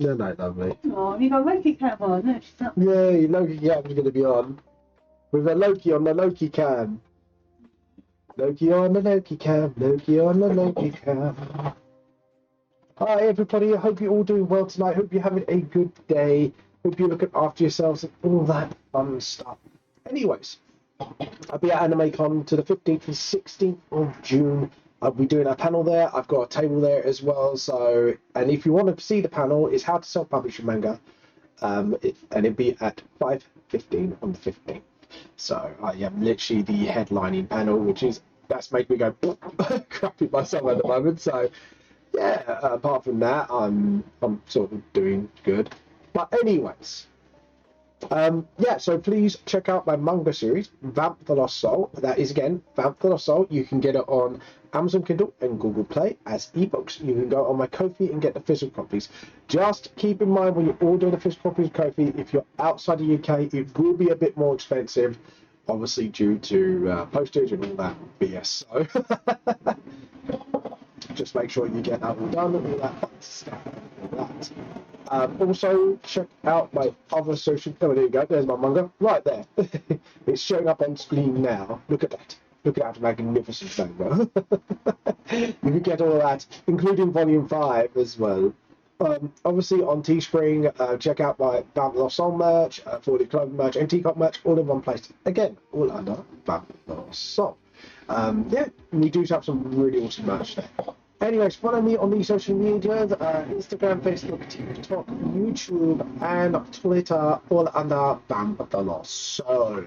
Good night, lovely. Oh, have you got Loki Cat on? No, she's not. Yay, Loki Cam's going to be on. With a Loki on the Loki Cam. Loki on the Loki Cam. Loki on the Loki Cam. Hi, everybody. I hope you're all doing well tonight. Hope you're having a good day. Hope you're looking after yourselves and all that fun stuff. Anyways, I'll be at AnimeCon to the 15th and 16th of June. I'll be doing a panel there. I've got a table there as well. So, and if you want to see the panel, it's how to self-publish your manga. And it'll be at 5:15 on the 15th. So I am literally the headlining panel, which is that's made me go crappy myself at the moment. So yeah, apart from that, I'm sort of doing good. But anyways, yeah, so please check out my manga series, Vamp the Lost Soul. That is, again, Vamp the Lost Soul. You can get it on Amazon Kindle and Google Play as ebooks. You can go on my Ko-fi and get the physical copies. Just keep in mind when you order the physical copies of Ko-fi, if you're outside the UK, it will be a bit more expensive, obviously due to postage and all that BS. So just make sure you get that all done and all that fun stuff. All that. Also, check out my other social... Oh, there you go. There's my manga. Right there. It's showing up on screen now. Look at that. Look at that magnificent manga. You can get all of that, including Volume 5 as well. Obviously, on Teespring, check out my Vamp the Lost Soul merch, 40 Clover merch, and Teacup merch, all in one place. Again, all under Vamp the Lost Soul. Yeah, we do have some really awesome merch there. Anyways, follow me on the social media, Instagram, Facebook, TikTok, YouTube, and Twitter, all under Vamp the Lost Soul.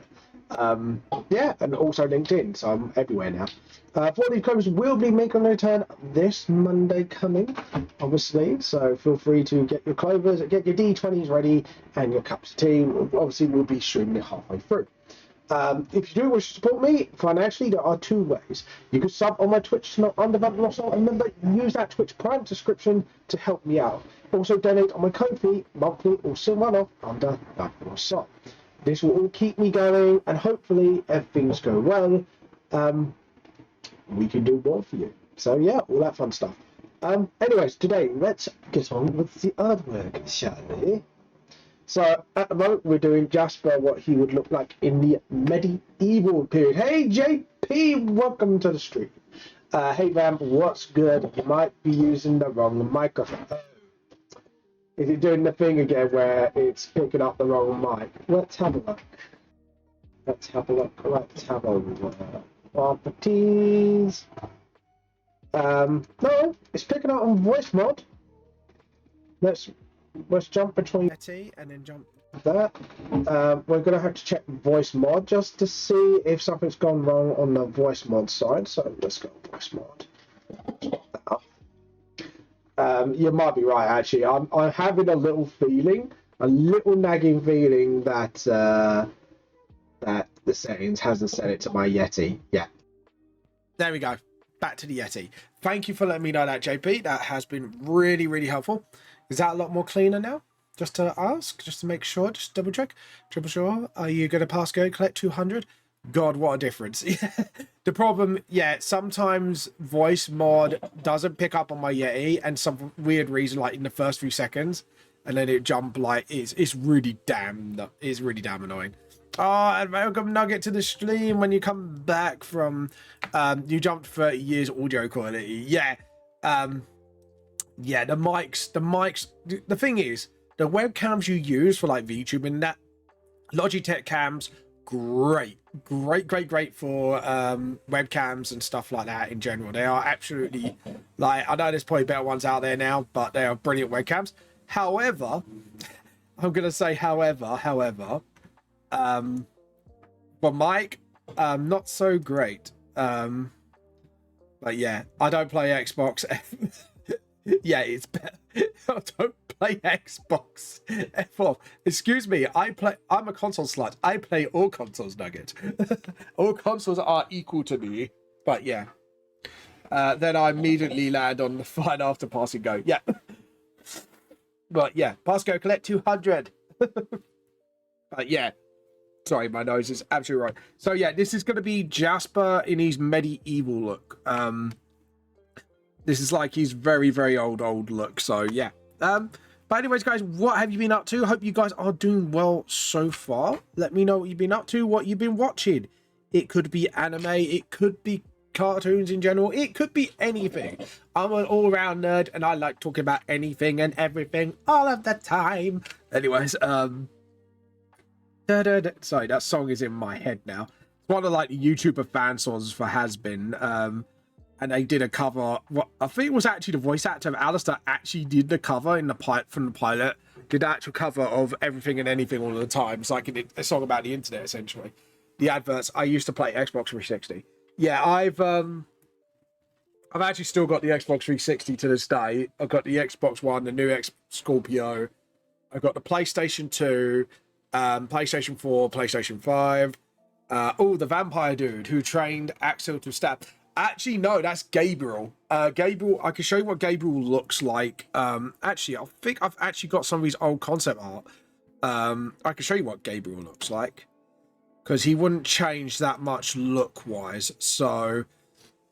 Yeah, and also LinkedIn, so I'm everywhere now. 40 Clovers will be making a return this Monday coming, obviously, so feel free to get your clovers, get your D20s ready, and your cups of tea. Obviously, we'll be streaming it halfway through. If you do wish to support me financially, there are two ways. You can sub on my Twitch channel under Vamp the Lost Soul, and remember, use that Twitch Prime subscription to help me out. Also, donate on my Ko-fi monthly or still one-off under Vamp the Lost Soul. This will all keep me going, and hopefully, if things go well, we can do more for you. So yeah, all that fun stuff. Anyways, today, let's get on with the artwork, shall we? So at the moment we're doing Jasper, what he would look like in the medieval period. Hey JP, welcome to the stream. Hey Vamp, what's good? You might be using the wrong microphone. Is it doing the thing again where it's picking up the wrong mic? Let's have a look. Let's have a look. Let's have a look. Properties. No, it's picking up on voice mod. Let's jump between and then jump that. We're going to have to check voice mod just to see if something's gone wrong on the voice mod side. So let's go voice mod. You might be right, actually. I'm having a little nagging feeling that that the settings hasn't set it to my Yeti. Yeah. There we go. Back to the Yeti. Thank you for letting me know that, JP. That has been really, really helpful. Is that a lot more cleaner now? Just to ask, just to make sure, just double check, triple sure. Are you going to pass go collect 200? God, what a difference. The problem, yeah, sometimes voice mod doesn't pick up on my Yeti and some weird reason, like in the first few seconds, and then it jump like it's really damn annoying. Oh, and welcome Nugget to the stream. When you come back from you jumped 30 years audio quality. Yeah. Yeah, the mics, the thing is, the webcams you use for like VTube and that, Logitech cams, great for webcams and stuff like that in general. They are absolutely, like, I know there's probably better ones out there now, but they are brilliant webcams. However, I'm going to say however, for mic, not so great. But yeah, I don't play Xbox. Yeah, it's better. I don't play Xbox. F off. Excuse me. I'm a console slut. I play all consoles, Nugget. All consoles are equal to me. But yeah. Then I immediately land on the fine after passing go. Yeah. But yeah, pass go, collect 200. But yeah. Sorry, my nose is absolutely right. So yeah, this is going to be Jasper in his medieval look. This is like his very, very old look. So yeah. But anyways, guys, what have you been up to? Hope you guys are doing well so far. Let me know what you've been up to, what you've been watching. It could be anime, it could be cartoons in general, it could be anything. I'm an all-around nerd and I like talking about anything and everything all of the time. Anyways, sorry, that song is in my head now. It's one of like the YouTuber fan songs for Has Been. And they did a cover. What I think it was actually the voice actor of Alistair actually did the cover in the from the pilot. Did the actual cover of Everything and Anything all the time. It's like a song about the internet essentially. The adverts. I used to play Xbox 360. Yeah, I've actually still got the Xbox 360 to this day. I've got the Xbox One, the new X Scorpio. I've got the PlayStation 2, PlayStation 4, PlayStation 5. The vampire dude who trained Axel to stab. Actually, no, that's Gabriel. Gabriel, I can show you what Gabriel looks like. Actually, I think I've actually got some of his old concept art. I can show you what Gabriel looks like. Because he wouldn't change that much look-wise. So,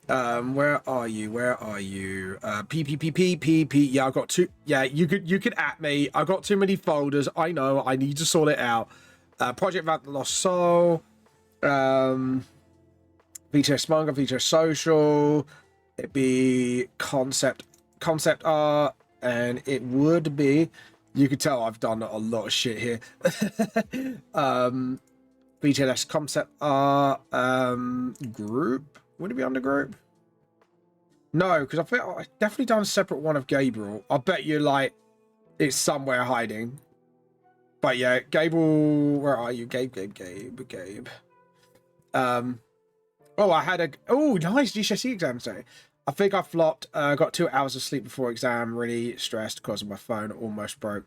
where are you? Where are you? P. Yeah, I got two. Yeah, you could at me. I got too many folders. I know. I need to sort it out. Project Vampire the Lost Soul. VTS Manga, VTS Social, it'd be concept art, and it would be, you could tell I've done a lot of shit here. VTS concept art, group, would it be under group? No, because I think I've definitely done a separate one of Gabriel. I bet you like it's somewhere hiding. But yeah, Gabriel, where are you? Gabe. I had a nice GCSE exam today. I think I flopped. Got 2 hours of sleep before exam. Really stressed because my phone almost broke.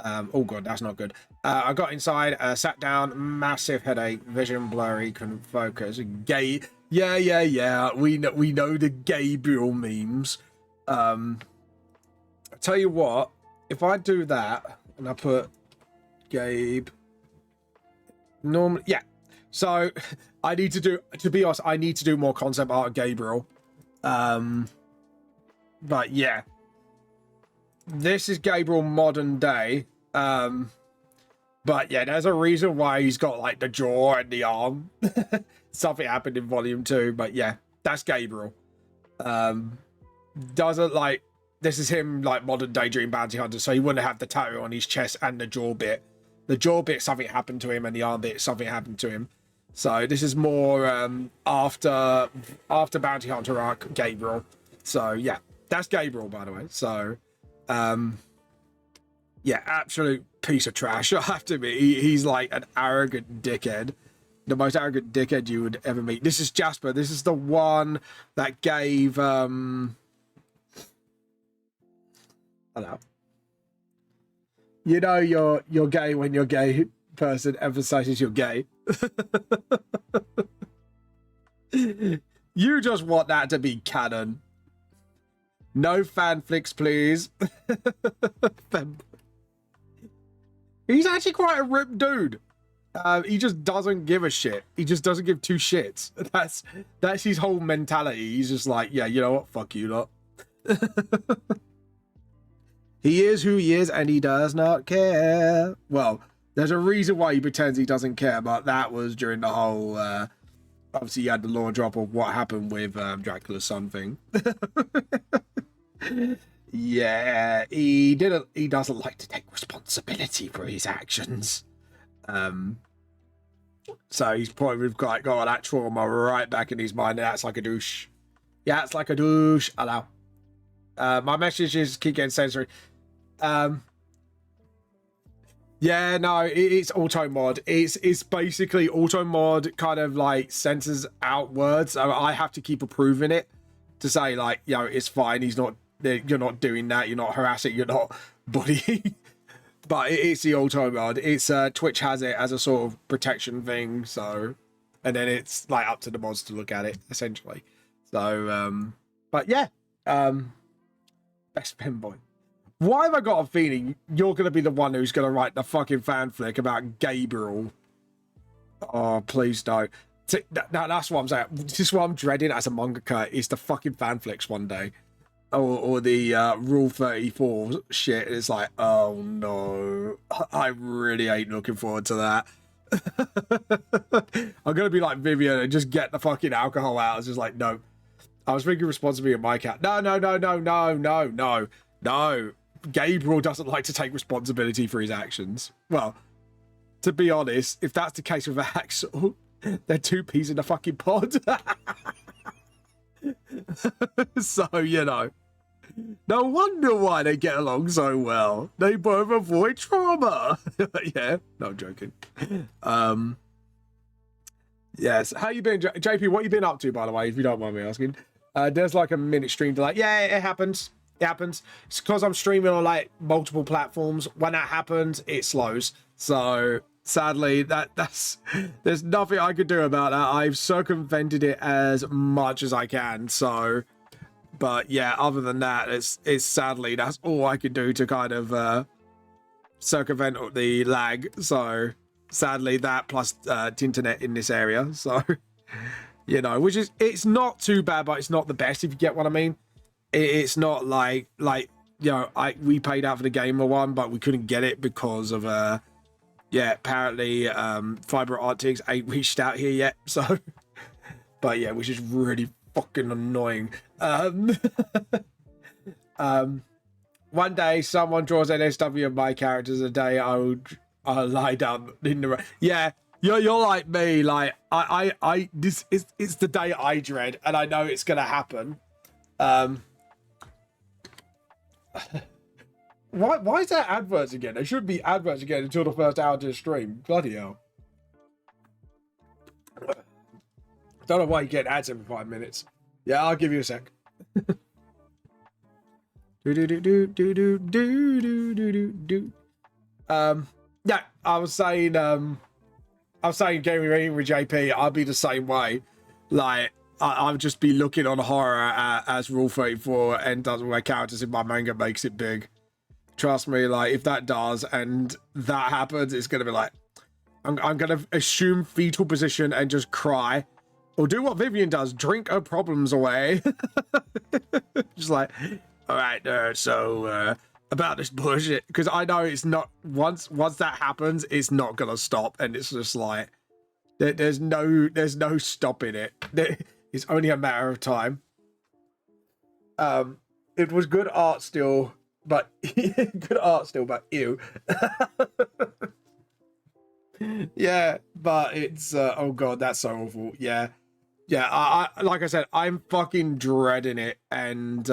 Oh god, that's not good. I got inside, sat down, massive headache, vision blurry, couldn't focus. Yeah. We know the Gabriel memes. I tell you what, if I do that and I put Gabe, normally, yeah. So I need to do, to be honest, I need to do more concept art of Gabriel. But yeah, this is Gabriel modern day. But yeah, there's a reason why he's got like the jaw and the arm. Something happened in volume 2, but yeah, that's Gabriel. Doesn't like, this is him like modern day Dream Bounty Hunter, so he wouldn't have the tattoo on his chest and the jaw bit. The jaw bit, something happened to him, and the arm bit, something happened to him. So this is more after Bounty Hunter arc Gabriel. So yeah, that's Gabriel, by the way. So yeah, absolute piece of trash. I have to admit, he's like an arrogant dickhead, the most arrogant dickhead you would ever meet. This is Jasper. This is the one that gave hello. You know you're gay when your gay person emphasizes you're gay. You just want that to be canon. No fanflicks, please. He's actually quite a ripped dude. He just doesn't give a shit. He just doesn't give 2 shits. That's his whole mentality. He's just like, yeah, you know what? Fuck you lot. He is who he is, and he does not care. Well, there's a reason why he pretends he doesn't care, but that was during the whole, obviously you had the lore drop of what happened with Dracula's son thing. Yeah, he doesn't like to take responsibility for his actions. So he's probably got that trauma right back in his mind, and that's like a douche. Yeah, it's like a douche. Hello. My message is keep getting censored. Yeah, no, it's auto mod. It's basically auto mod kind of like censors out words. I have to keep approving it to say like, you know, it's fine. You're not doing that. You're not harassing. You're not bullying. But it's the auto mod. It's Twitch has it as a sort of protection thing. So, and then it's like up to the mods to look at it essentially. So, but yeah, best pinboy. Why have I got a feeling you're going to be the one who's going to write the fucking fanfic about Gabriel? Oh, please don't. Now, that's what I'm saying. This is what I'm dreading as a mangaka, is the fucking fanflics one day. or the Rule 34 shit. It's like, oh no, I really ain't looking forward to that. I'm gonna be like Vivian and just get the fucking alcohol out. It's just like, no. I was thinking responsibility of my cat. No. Gabriel doesn't like to take responsibility for his actions. Well, to be honest, if that's the case with Axel, they're two peas in a fucking pod. So, you know, no wonder why they get along so well. They both avoid trauma. Yeah, no, I'm joking. Yes, how you been, JP? What you been up to, by the way, if you don't mind me asking? There's like a minute stream delay. Yeah, it happens. It happens. It's because I'm streaming on like multiple platforms. When that happens, it slows. So sadly, that's there's nothing I could do about that. I've circumvented it as much as I can. So, but yeah, other than that, it's sadly that's all I could do to kind of circumvent the lag. So sadly, that plus internet in this area. So. You know, which is, it's not too bad, but it's not the best, if you get what I mean. It's not like, you know, we paid out for the Gamer one, but we couldn't get it because of, yeah, apparently, Fiber Optics ain't reached out here yet, so, but yeah, which is really fucking annoying. One day, someone draws an SW of my characters, a day I'll lie down in the rain. Yeah. You're like me, like this is, it's the day I dread, and I know it's gonna happen. Why is there adverts again? There should be adverts again until the first hour to the stream. Bloody hell. Don't know why you get ads every 5 minutes. Yeah, I'll give you a sec. Yeah, I was saying gaming rating with JP, I'd be the same way. Like, I'd just be looking on horror as Rule 34 and does my characters in my manga makes it big. Trust me, like, if that does and that happens, it's gonna be like, I'm gonna assume fetal position and just cry. Or do what Vivian does, drink her problems away. Just like, all right, so about this bullshit, because I know it's not, once that happens, it's not gonna stop, and it's just like there's no stopping it. It's only a matter of time. It was good art still, but ew. Yeah, but it's oh god, that's so awful. Yeah, I like I said, I'm fucking dreading it, and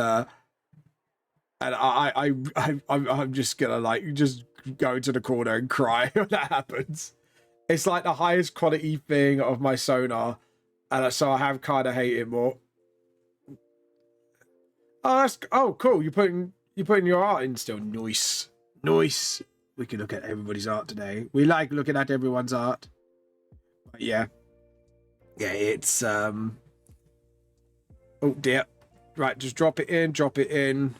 I'm just gonna like just go to the corner and cry when that happens. It's like the highest quality thing of my sonar, and so I have kind of hate it more. Oh cool. You're putting your art in still. Nice. We can look at everybody's art today. We like looking at everyone's art. But yeah, it's oh dear. Right, just drop it in.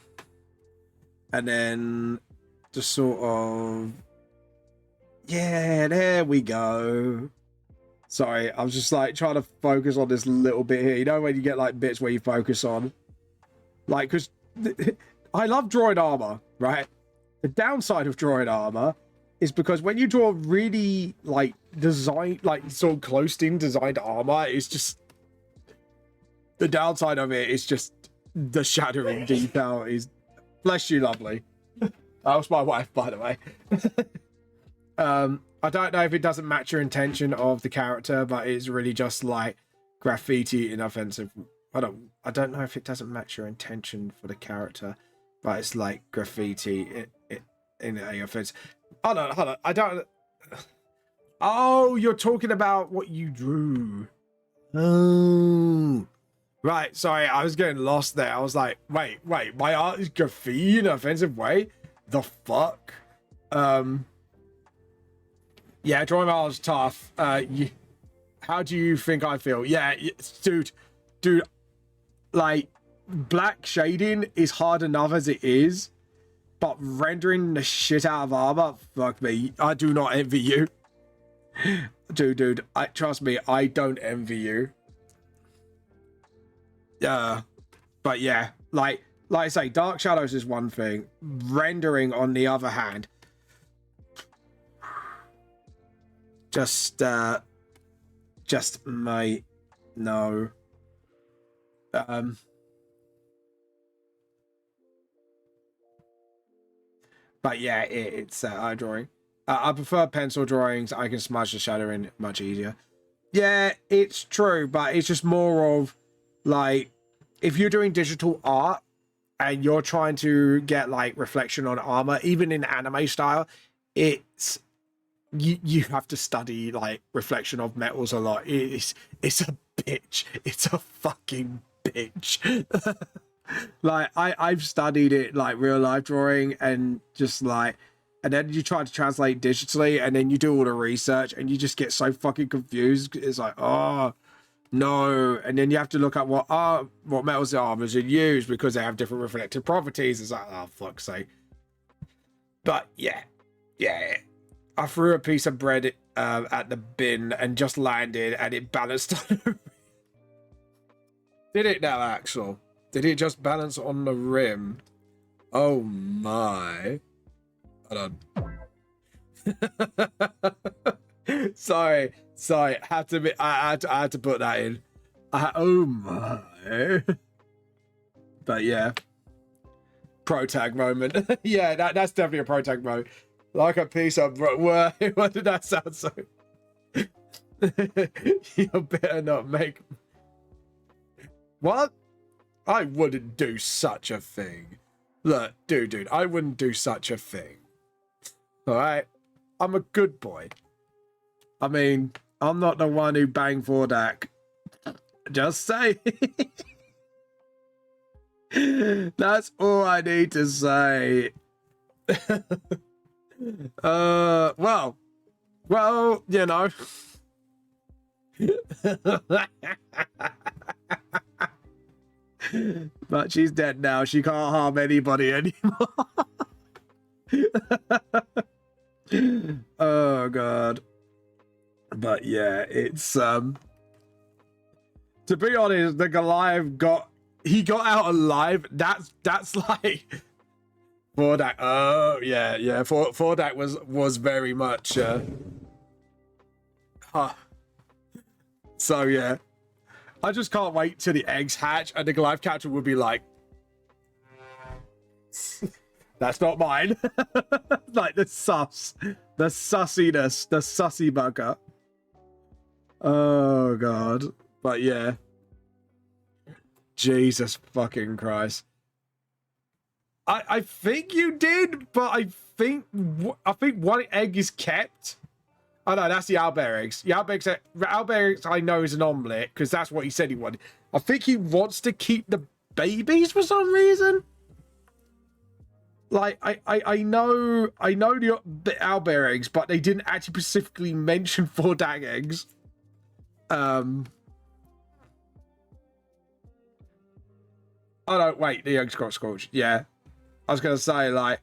And then just sort of, yeah, there we go. Sorry, I was just like trying to focus on this little bit here. You know when you get like bits where you focus on, like, because I love droid armor, right? The downside of droid armor is because when you draw really like design, like sort of close in designed armor, it's just, the downside of it is just the shattering detail is, bless you, lovely. That was my wife, by the way. I don't know if it doesn't match your intention of the character, but it's really just like graffiti inoffensive. I don't know if it doesn't match your intention for the character, but it's like graffiti in a offense. Hold on. I don't. Oh, you're talking about what you drew. Oh. Right, sorry, I was getting lost there. I was like, wait, my art is graffiti in an offensive way? The fuck? Yeah, drawing art is tough. How do you think I feel? Yeah, dude, like, black shading is hard enough as it is, but rendering the shit out of armor, fuck me, I do not envy you. Dude, trust me, I don't envy you. But yeah, like like I say, dark shadows is one thing. Rendering, on the other hand, just mate, no. But yeah, it's eye drawing. I prefer pencil drawings. I can smudge the shadow in much easier. Yeah, it's true, but it's just more of like, if you're doing digital art and you're trying to get like reflection on armor, even in anime style, it's you have to study like reflection of metals a lot. It's a bitch. It's a fucking bitch. Like I've studied it like real life drawing, and just like, and then you try to translate digitally, and then you do all the research and you just get so fucking confused. It's like, oh no, and then you have to look at what metals the armors are used because they have different reflective properties. It's like, oh fuck's sake. But yeah, I threw a piece of bread at the bin and just landed, and it balanced on. Did it now, Axel? Did it just balance on the rim? Oh my. Hold on. sorry. I had to put that in. Oh my. But yeah. Pro tag moment. Yeah, that's definitely a pro tag moment. Like a piece of what did that sound so? You better not make. What? I wouldn't do such a thing. Look, dude, I wouldn't do such a thing. Alright? I'm a good boy. I mean, I'm not the one who banged Vordak. Just say. That's all I need to say. Well, you know. But she's dead now. She can't harm anybody anymore. Oh god. But yeah, it's to be honest, the Goliath got out alive. That's like Vordak. Oh yeah. Vordak was very much so yeah. I just can't wait till the eggs hatch and the Goliath catcher will be like, that's not mine. Like the sussiness, the sussy bugger. Oh god. But yeah. Jesus fucking Christ. I think you did, but I think one egg is kept. Oh no, that's the owlbear eggs. The owlbear eggs I know is an omelette because that's what he said he wanted. I think he wants to keep the babies for some reason. Like I know the owlbear eggs, but they didn't actually specifically mention 4 dag eggs. Oh no, wait, the eggs got scorched. Yeah, I was gonna say, like,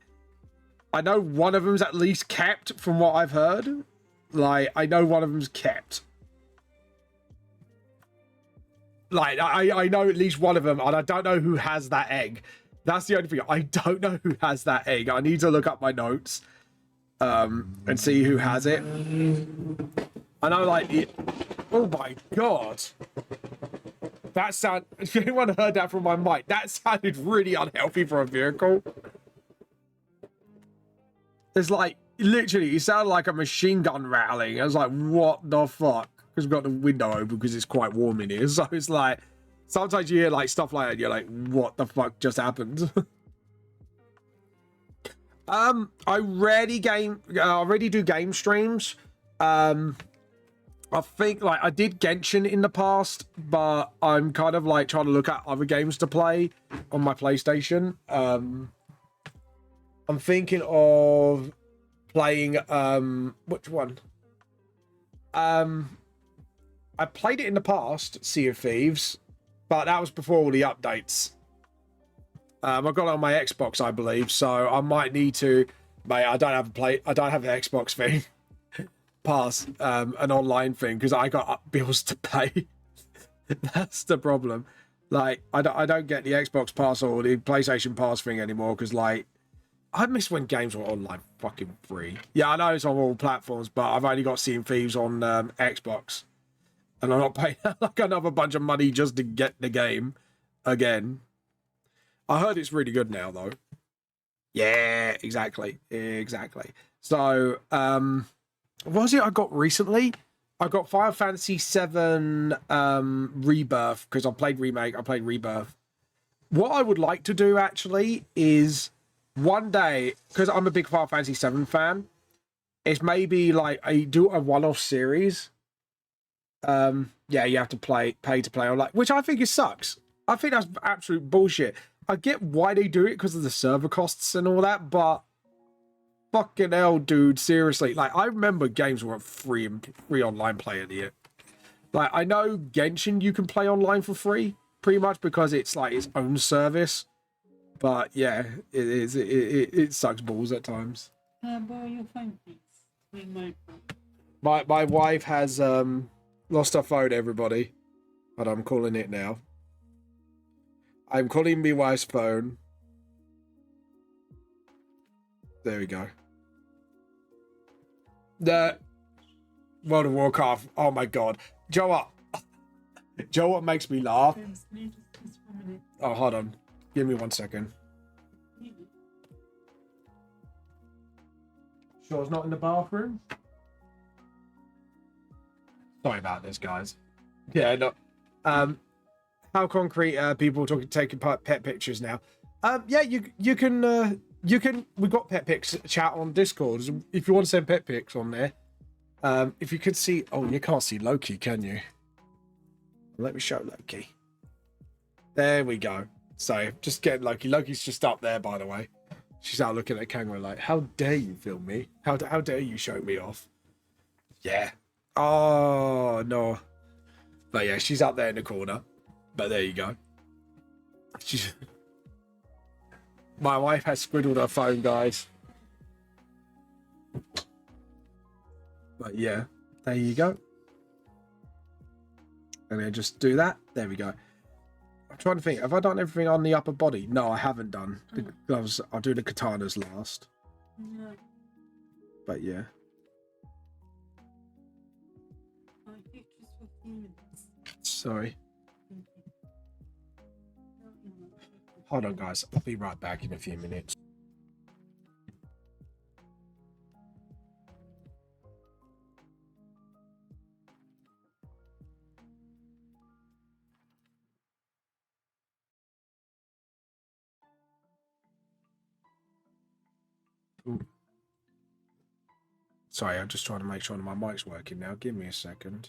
I know one of them's at least kept from what I've heard. Like, I know one of them's kept. Like, I know at least one of them, and I don't know who has that egg. That's the only thing. I don't know who has that egg. I need to look up my notes and see who has it. I know, like, oh my god. That sound... If anyone heard that from my mic, that sounded really unhealthy for a vehicle. It's like, literally, it sounded like a machine gun rattling. I was like, what the fuck? Because we've got the window open because it's quite warm in here. So it's like, sometimes you hear like stuff like that and you're like, what the fuck just happened? I already do game streams. I think like I did Genshin in the past, but I'm kind of like trying to look at other games to play on my PlayStation. I'm thinking of playing which one? I played it in the past, Sea of Thieves, but that was before all the updates. I got it on my Xbox, I believe, so I might need to. Mate, I don't have the Xbox thing. Pass an online thing because I got bills to pay. That's the problem. Like, I don't get the Xbox Pass or the PlayStation Pass thing anymore because, like, I miss when games were online fucking free. Yeah, I know it's on all platforms, but I've only got Sea and Thieves on Xbox. And I'm not paying like another bunch of money just to get the game again. I heard it's really good now, though. Yeah, exactly. Exactly. So, what was it I got recently? I got Final Fantasy VII Rebirth, because I played Remake, I played Rebirth. What I would like to do, actually, is one day, because I'm a big Final Fantasy VII fan, is maybe, like, do a one-off series. Yeah, you have to pay to play online, which I think it sucks. I think that's absolute bullshit. I get why they do it because of the server costs and all that, but fucking hell, dude, seriously. Like, I remember games were free online play at the end. Like, I know Genshin you can play online for free, pretty much because it's like its own service. But yeah, it sucks balls at times. Can I borrow your phone, please? With my phone. My wife has lost her phone, everybody. But I'm calling it now. I'm calling my wife's phone. There we go. The World of Warcraft. Oh my god. Joe, what? Joe, what makes me laugh? Just 1 minute. Oh, hold on. Give me 1 second. Sure, it's not in the bathroom. Sorry about this, guys. Yeah, no. How concrete people taking pet pictures now? Yeah, you can. We've got pet pics chat on Discord if you want to send pet pics on there. If you could see, oh, you can't see Loki, can you? Let me show Loki. There we go. So just get Loki. Loki's just up there, by the way. She's out looking at the camera like, how dare you film me? How dare you show me off? Yeah. Oh no. But yeah, she's up there in the corner. But there you go. She's. My wife has squiddled her phone, guys. But yeah, there you go. And then just do that. There we go. I'm trying to think. Have I done everything on the upper body? No, I haven't done. The gloves. I'll do the katanas last. No. But yeah. I think just for a few minutes. Sorry. Hold on, guys. I'll be right back in a few minutes. Ooh. Sorry, I'm just trying to make sure that my mic's working now. Give me a second.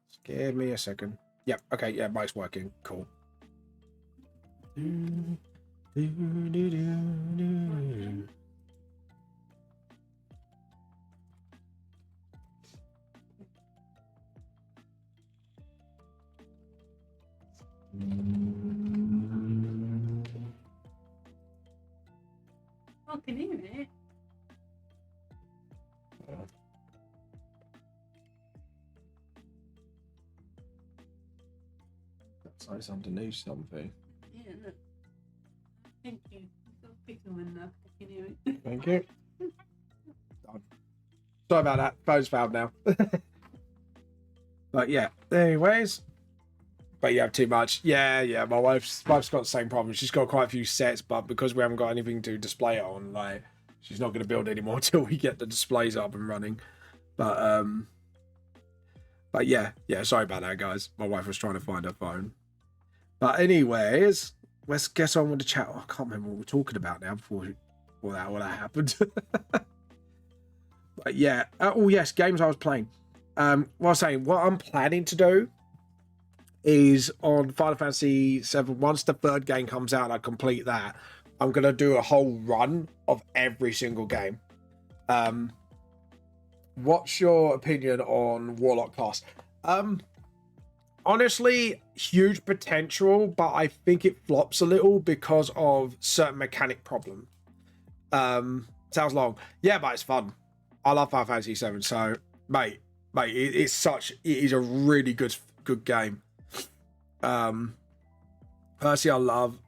Just give me a second. Yep. Okay. Yeah, mic's working. Cool. I can hear it. That's nice underneath something. Yeah, look. Thank you. You've got a picture one now. I can hear it. Thank you. Sorry about that. Phone's fouled now. But yeah, anyways. But you have too much. Yeah. My wife's got the same problem. She's got quite a few sets, but because we haven't got anything to display it on, like, she's not going to build anymore until we get the displays up and running. But yeah. Sorry about that, guys. My wife was trying to find her phone. But anyways, let's get on with the chat. Oh, I can't remember what we're talking about now before that happened. But yeah. Oh yes, games I was playing. What I was saying, what I'm planning to do is on Final Fantasy VII, once the third game comes out and I complete that, I'm going to do a whole run of every single game. What's your opinion on Warlock class? Honestly, huge potential, but I think it flops a little because of certain mechanic problems. Sounds long. Yeah, but it's fun. I love Final Fantasy VII, so mate, it is a really good game. Personally, I love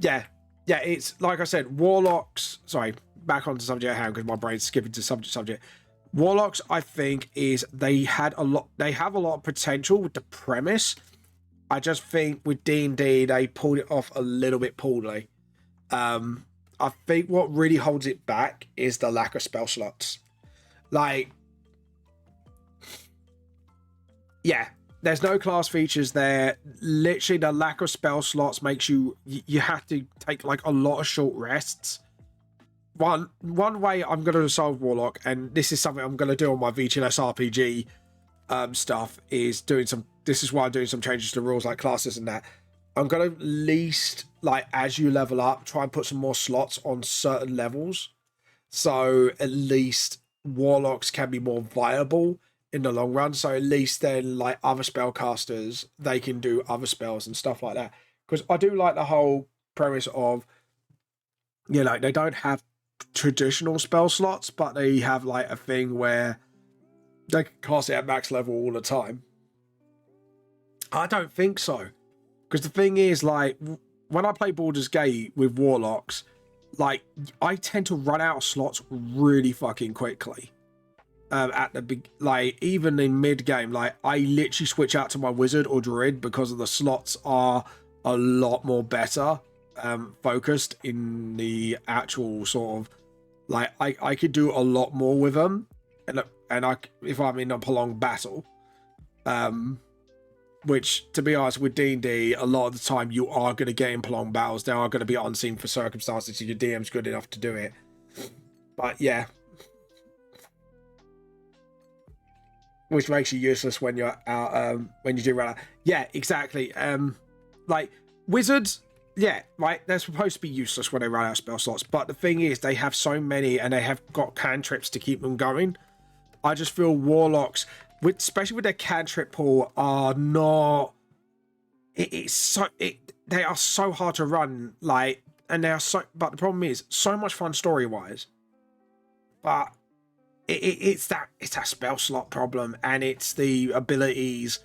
yeah, it's like I said, warlocks, sorry, back onto subject at hand because my brain's skipping to subject. Warlocks, I think, is they have a lot of potential with the premise. I just think with D&D they pulled it off a little bit poorly. I think what really holds it back is the lack of spell slots. Like, yeah, there's no class features there. Literally, the lack of spell slots makes you have to take like a lot of short rests. One way I'm going to solve Warlock, and this is something I'm going to do on my VTLS RPG stuff, is doing some. This is why I'm doing some changes to rules like classes and that. I'm going to at least, like, as you level up, try and put some more slots on certain levels, so at least Warlocks can be more viable in the long run. So at least then, like, other spellcasters, they can do other spells and stuff like that. Because I do like the whole premise of, you know, they don't have traditional spell slots, but they have like a thing where they can cast it at max level all the time. I don't think so, because the thing is, like, when I play Baldur's Gate with Warlocks, like, I tend to run out of slots really fucking quickly. At the big, like, even in mid game, like, I literally switch out to my Wizard or Druid because of the slots are a lot more better focused in the actual sort of, like, I could do a lot more with them, and if I'm in a prolonged battle, which, to be honest, with D&D, a lot of the time you are going to get in prolonged battles. They are going to be unseen for circumstances, so your DM's good enough to do it. But yeah, which makes you useless when you're out, when you do run out. Yeah, exactly. Like, wizards, yeah, right, they're supposed to be useless when they run out of spell slots, but the thing is, they have so many, and they have got cantrips to keep them going. I just feel warlocks, especially with their cantrip pool, are not. They are so hard to run, like, and they are so. But the problem is, so much fun story wise, but it's that spell slot problem, and it's the abilities,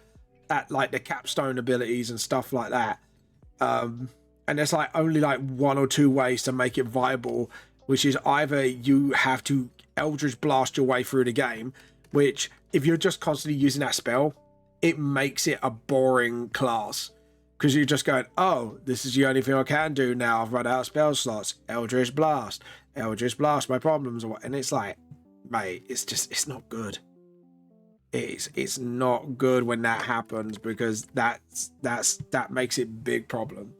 at like the capstone abilities and stuff like that. And there's like only like one or two ways to make it viable, which is either you have to Eldritch Blast your way through the game, which if you're just constantly using that spell, it makes it a boring class, because you're just going, oh, this is the only thing I can do now. I've run out of spell slots. Eldritch Blast my problems, and it's like, mate, it's not good. It's not good when that happens, because that makes it a big problem.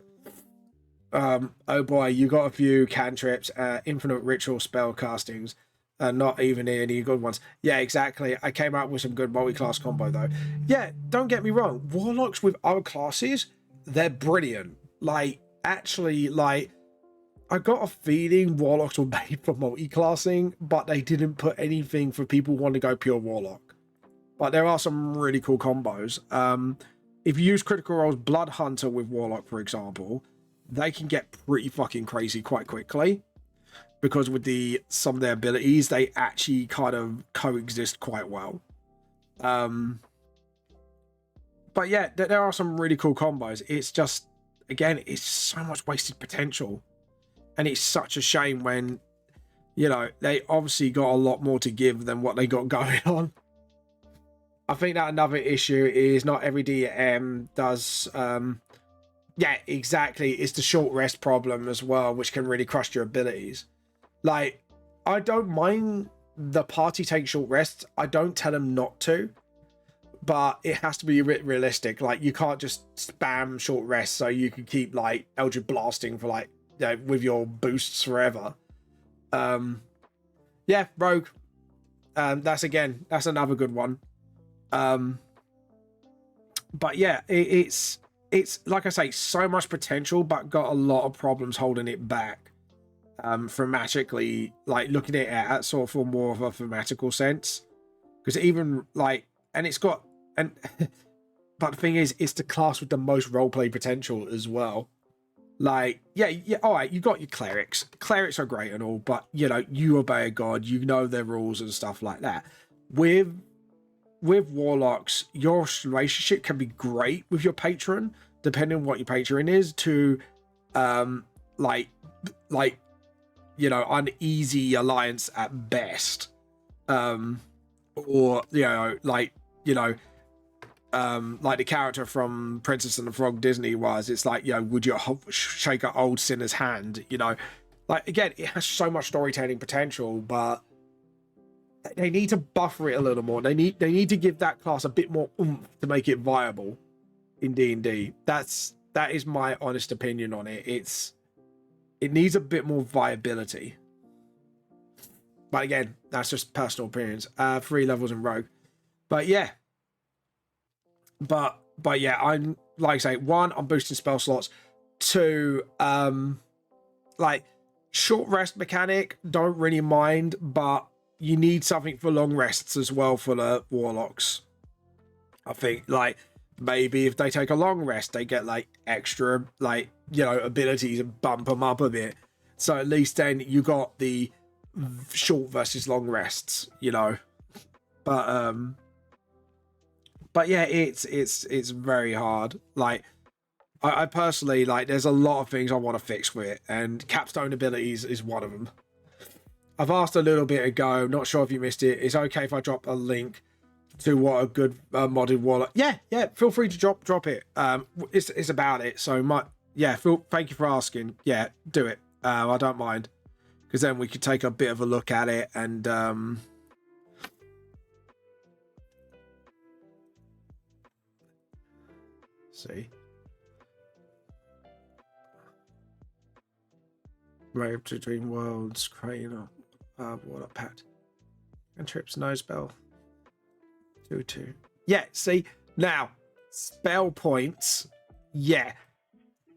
Oh boy, you got a few cantrips, infinite ritual spell castings, not even any good ones. Yeah, exactly. I came out with some good multi-class combo though. Yeah, don't get me wrong, warlocks with other classes, they're brilliant. Like, actually, like, I got a feeling warlocks were made for multi-classing, but they didn't put anything for people who want to go pure warlock. But there are some really cool combos. If you use Critical Role's Blood Hunter with warlock, for example, they can get pretty fucking crazy quite quickly, because with some of their abilities, they actually kind of coexist quite well. But yeah, there are some really cool combos. It's just, again, it's so much wasted potential, and it's such a shame when, you know, they obviously got a lot more to give than what they got going on. I think that another issue is not every DM does. Yeah, exactly. It's the short rest problem as well, which can really crush your abilities. Like, I don't mind the party take short rests. I don't tell them not to, but it has to be a bit realistic. Like, you can't just spam short rests so you can keep like Eldritch Blasting for, like, you know, with your boosts forever. Yeah, Rogue. That's another good one. But yeah, it's like I say, so much potential, but got a lot of problems holding it back. Thematically, like, looking at it at sort of more of a thematical sense, because even like, and it's got, and but the thing is, it's the class with the most roleplay potential as well. Like, yeah, all right, you got your clerics. Clerics are great and all, but, you know, you obey a god, you know their rules and stuff like that. With with warlocks, your relationship can be great with your patron, depending on what your patron is, to like you know, uneasy alliance at best, or you know, like like the character from Princess and the Frog Disney was. It's like, you know, would you shake an old sinner's hand? You know, like, again, it has so much storytelling potential, but they need to buffer it a little more. They need to give that class a bit more oomph to make it viable in D&D. That is my honest opinion on it. It needs a bit more viability. But again, that's just personal opinions. 3 levels in Rogue. But yeah. But yeah, I'm, like I say, 1, I'm boosting spell slots. 2, like, short rest mechanic, don't really mind, but you need something for long rests as well for the warlocks. I think, like, maybe if they take a long rest, they get like extra, like, you know, abilities and bump them up a bit. So at least then you got the short versus long rests, you know. But yeah, it's very hard. Like, I personally, like, there's a lot of things I want to fix with it, and capstone abilities is one of them. I've asked a little bit ago, not sure if you missed it. It's okay if I drop a link to what a good modded warlock. Yeah, feel free to drop it. It's about it. So thank you for asking. Yeah, do it. I don't mind, because then we could take a bit of a look at it and see. Rave between worlds, Crane, warlock pact, and trips no spell. 2/2. Yeah, see, now spell points, yeah,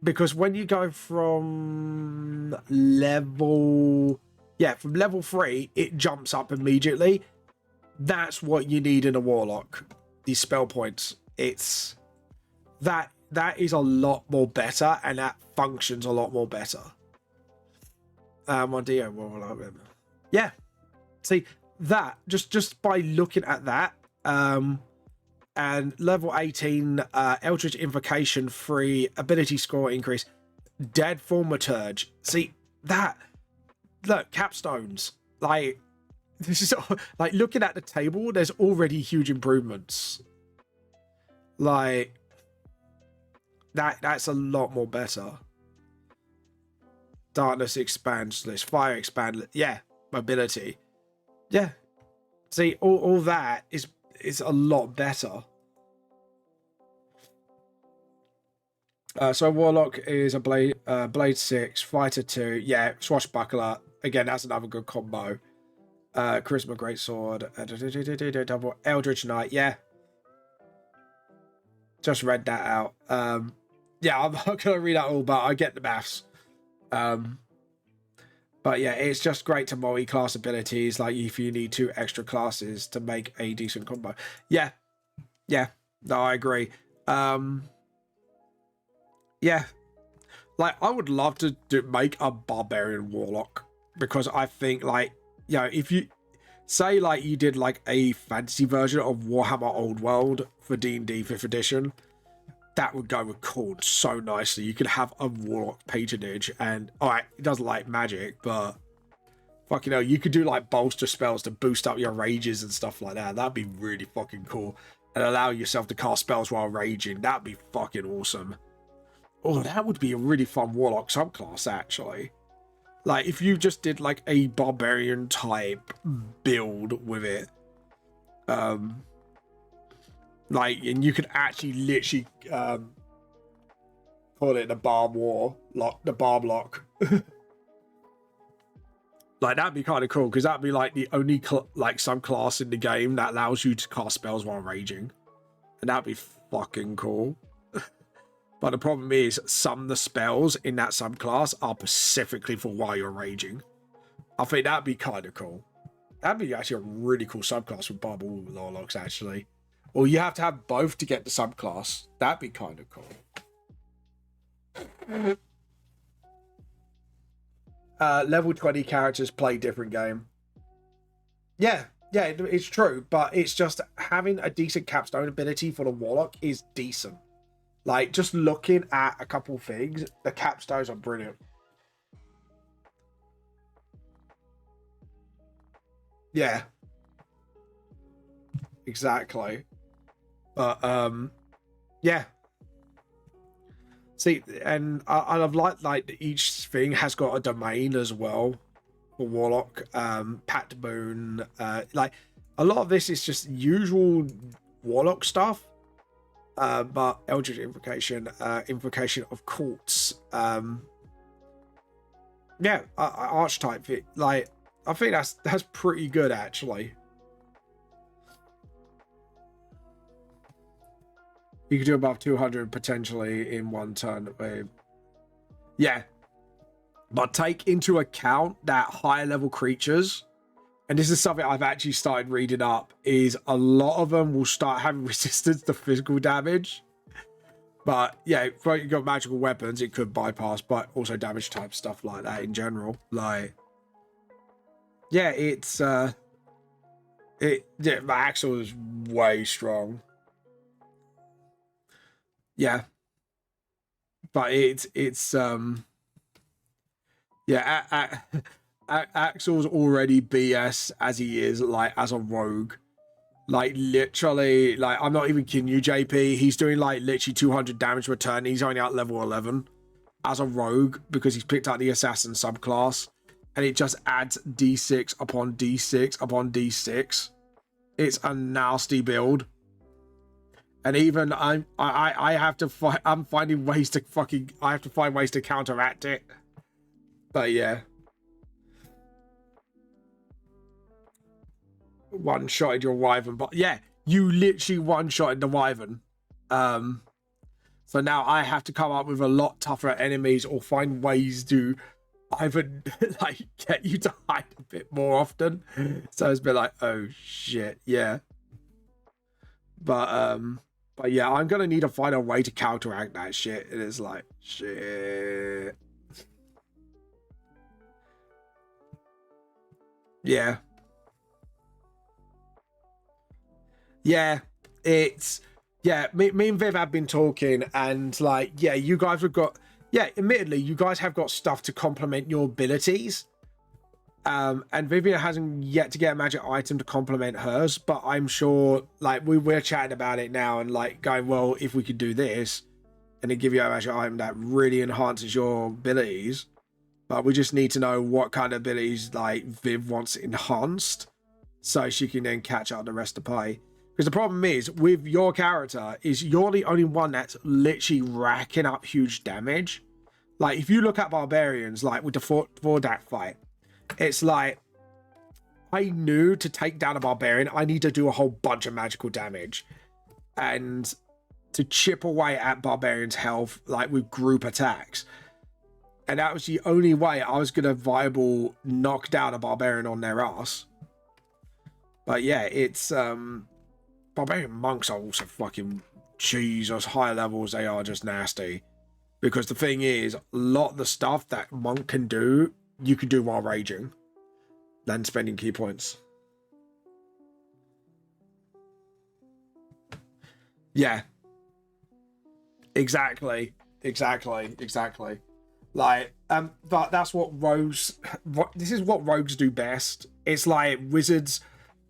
because when you go from level 3, it jumps up immediately. That's what you need in a warlock, these spell points. It's that is a lot more better, and that functions a lot more better. Yeah, see that just by looking at that. And level 18, Eldritch Invocation 3, ability score increase, Dead Thaumaturge. See that? Look, capstones. Like, this is like, looking at the table, there's already huge improvements. Like, that's a lot more better. Darkness expands list, fire expand, yeah, mobility. Yeah. See, all that is a lot better. So Warlock is a blade 6, fighter 2, yeah, swashbuckler. Again, that's another good combo. Charisma greatsword, double Eldritch Knight, yeah. Just read that out. Yeah, I'm not gonna read that all, but I get the maths. But yeah, it's just great to multi-class abilities, like if you need 2 extra classes to make a decent combo. Yeah. No, I agree. Yeah. Like, I would love to make a barbarian warlock, because I think, like, you know, if you say, like, you did like a fantasy version of Warhammer Old World for D&D 5th edition, that would go with Khorne so nicely. You could have a warlock patronage, and alright, it doesn't like magic, but fucking hell, you could do like bolster spells to boost up your rages and stuff like that. That'd be really fucking cool, and allow yourself to cast spells while raging. That'd be fucking awesome. Oh, that would be a really fun warlock subclass, actually. Like, if you just did like a barbarian type build with it, like, and you could actually literally call it the barb lock. Like, that'd be kind of cool, because that'd be like the only like subclass in the game that allows you to cast spells while raging, and that'd be fucking cool. But the problem is, some of the spells in that subclass are specifically for while you're raging. I think that'd be kind of cool. That'd be actually a really cool subclass with barb warlocks, actually. Or you have to have both to get the subclass. That'd be kind of cool. Level 20 characters play different game. Yeah, yeah, it's true, but it's just having a decent capstone ability for the Warlock is decent. Like, just looking at a couple things, the capstones are brilliant. Yeah. Exactly. But, yeah. See, and I've like each thing has got a domain as well for Warlock. Pact Boon, like, a lot of this is just usual Warlock stuff. But Eldritch Invocation, Invocation of Courts, yeah, Archetype, like, I think that's pretty good, actually. You could do above 200 potentially in one turn. Yeah, but take into account that higher level creatures, and this is something I've actually started reading up, is a lot of them will start having resistance to physical damage. But yeah, if you've got magical weapons, it could bypass, but also damage type stuff like that in general. Like, yeah, it's my Axel is way strong. Yeah, but it's yeah, Axel's already BS as he is, like, as a rogue. Like, literally, like, I'm not even kidding you, JP. He's doing, like, literally 200 damage return. He's only at level 11 as a rogue because he's picked up the assassin subclass, and it just adds d6 upon d6 upon d6. It's a nasty build. And even I have to find, I'm finding ways to fucking, I have to find ways to counteract it. But yeah. One-shotted your wyvern, but yeah, you literally one-shotted the wyvern. So now I have to come up with a lot tougher enemies or find ways to either like get you to hide a bit more often. So it's been like, oh shit, yeah. But yeah, I'm gonna need to find a way to counteract that shit. It is like, shit. Yeah. Yeah, it's, yeah, me and Viv have been talking, and like, yeah, you guys have got, yeah, admittedly, you guys have got stuff to complement your abilities. And Vivian hasn't yet to get a magic item to complement hers, but I'm sure, like, we're chatting about it now and like going, well, if we could do this and then give you a magic item that really enhances your abilities, but we just need to know what kind of abilities like Viv wants enhanced so she can then catch up the rest of the pie. Because the problem is, with your character, is you're the only one that's literally racking up huge damage. Like, if you look at barbarians, like with the Vordak fight, it's like, I knew to take down a barbarian, I need to do a whole bunch of magical damage. And to chip away at barbarians' health, like with group attacks. And that was the only way I was going to viable knock down a barbarian on their ass. But yeah, it's... Barbarian monks are also fucking Jesus. Higher levels, they are just nasty. Because the thing is, a lot of the stuff that monk can do, you can do while raging. Than spending key points. Yeah. Exactly. Like, but that's what rogues... this is what rogues do best. It's like wizards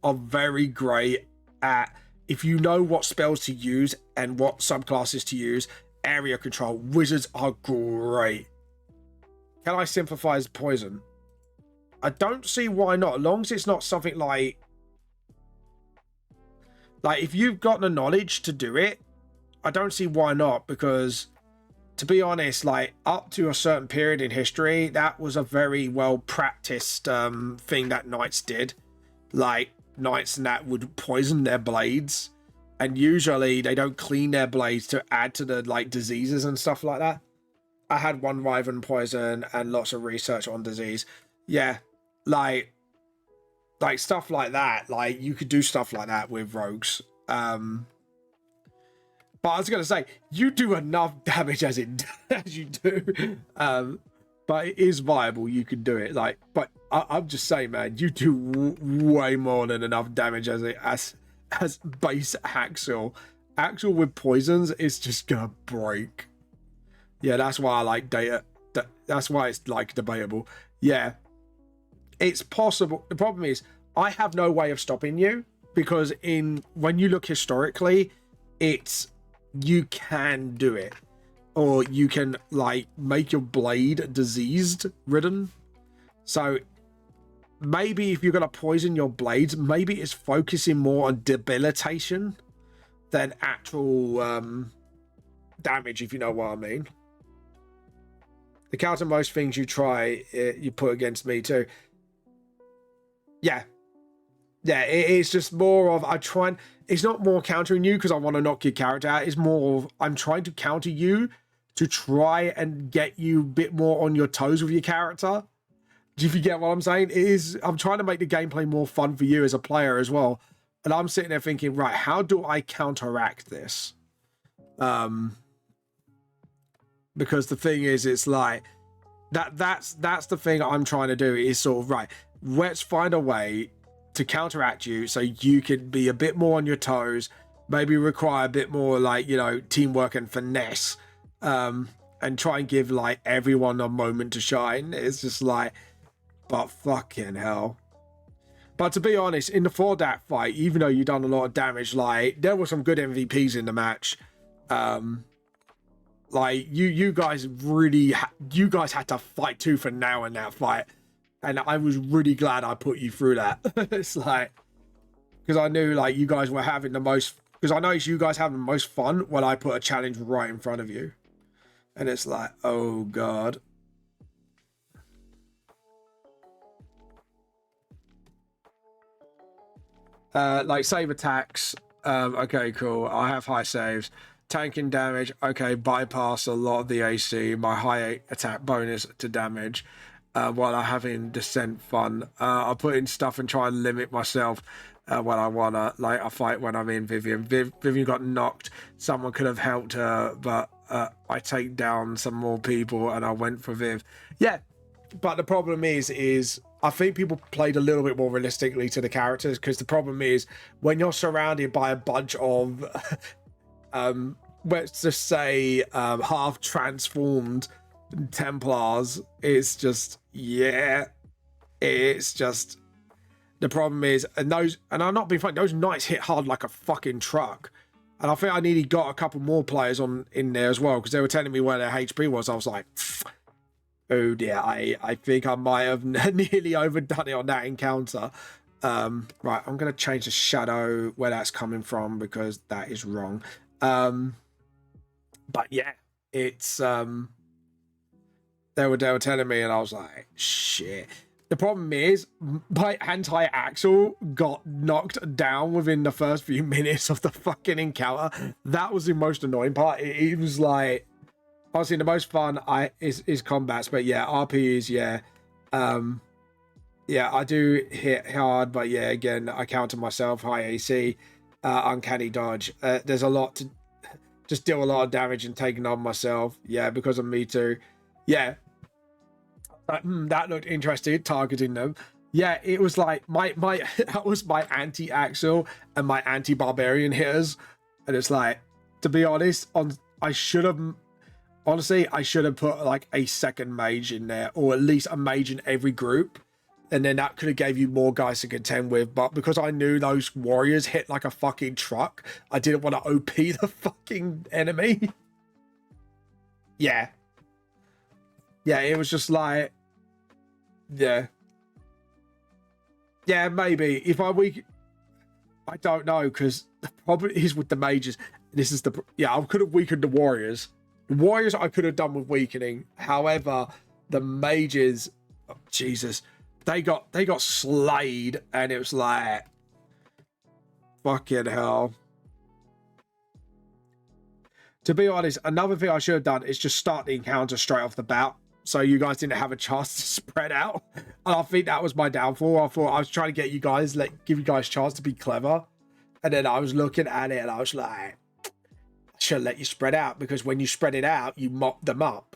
are very great at... if you know what spells to use and what subclasses to use, area control, wizards are great. Can I sympathize poison? I don't see why not, as long as it's not something like if you've got the knowledge to do it, I don't see why not, because to be honest, like, up to a certain period in history, that was a very well practiced thing that knights did. Like, knights and that would poison their blades, and usually they don't clean their blades to add to the like diseases and stuff like that. I had one wyvern poison and lots of research on disease. Yeah, like stuff like that. Like, you could do stuff like that with rogues. But I was gonna say, you do enough damage as you do. But it is viable. You can do it. Like, but I'm just saying, man, you do way more than enough damage as base Axel. Axel with poisons is just gonna break. Yeah, that's why I like data. That's why it's like debatable. Yeah, it's possible. The problem is I have no way of stopping you, because when you look historically, you can do it, or you can like make your blade diseased ridden. So maybe if you're gonna poison your blades, maybe it's focusing more on debilitation than actual damage, if you know what I mean. The counter most things you try, you put against me too. Yeah, it's just more of it's not more countering you because I want to knock your character out. It's more of I'm trying to counter you to try and get you a bit more on your toes with your character. Do you get what I'm saying? I'm trying to make the gameplay more fun for you as a player as well. And I'm sitting there thinking, right, how do I counteract this? Because the thing is, it's like that's the thing I'm trying to do is sort of, right, let's find a way to counteract you so you can be a bit more on your toes, maybe require a bit more like, teamwork and finesse, and try and give like everyone a moment to shine. It's just like, but fucking hell. But to be honest, in the Fordat fight, even though you've done a lot of damage, like there were some good MVPs in the match. Like you guys had to fight tooth and nail in that fight, and I was really glad I put you through that. It's like, because I knew like you guys were having the most, because I noticed you guys having the most fun when I put a challenge right in front of you, and it's like, oh god. Like save attacks, okay, cool. I have high saves. Tanking damage, okay, bypass a lot of the AC. My high attack bonus to damage, while I'm having descent fun. I put in stuff and try and limit myself when I wanna. Like I fight when I'm in Vivian. Vivian got knocked. Someone could have helped her, but I take down some more people and I went for Viv. Yeah, but the problem is I think people played a little bit more realistically to the characters, because the problem is when you're surrounded by a bunch of let's just say half transformed Templars, it's just the problem is, and I'm not being funny, those knights hit hard like a fucking truck, and I think I nearly got a couple more players in there as well, because they were telling me where their HP was. I was like, oh dear, I think I might have nearly overdone it on that encounter. Right, I'm going to change the shadow where that's coming from, because that is wrong. But yeah, it's they were telling me, and I was like, shit. The problem is my anti-Axel got knocked down within the first few minutes of the fucking encounter. That was the most annoying part. It was like, honestly, the most fun is combats, but yeah, RP is, yeah. Yeah, I do hit hard, but yeah, again, I counter myself, high AC, uncanny dodge. There's a lot to just deal a lot of damage and taking on myself. Yeah, because of me too. Yeah, that looked interesting, targeting them. Yeah, it was like my that was my anti-Axel and my anti-barbarian hitters, and it's like, to be honest, I should have put like a second mage in there, or at least a mage in every group, and then that could have gave you more guys to contend with. But because I knew those warriors hit like a fucking truck, I didn't want to OP the fucking enemy. Yeah, it was just like, yeah, maybe if I don't know, because the problem is with the mages, I could have weakened the warriors. The warriors I could have done with weakening. However, the mages, oh, Jesus, they got slayed, and it was like, fucking hell. To be honest, another thing I should have done is just start the encounter straight off the bat, so you guys didn't have a chance to spread out. And I think that was my downfall. I thought I was trying to get you guys, give you guys a chance to be clever, and then I was looking at it and I was like, I should let you spread out, because when you spread it out, you mop them up.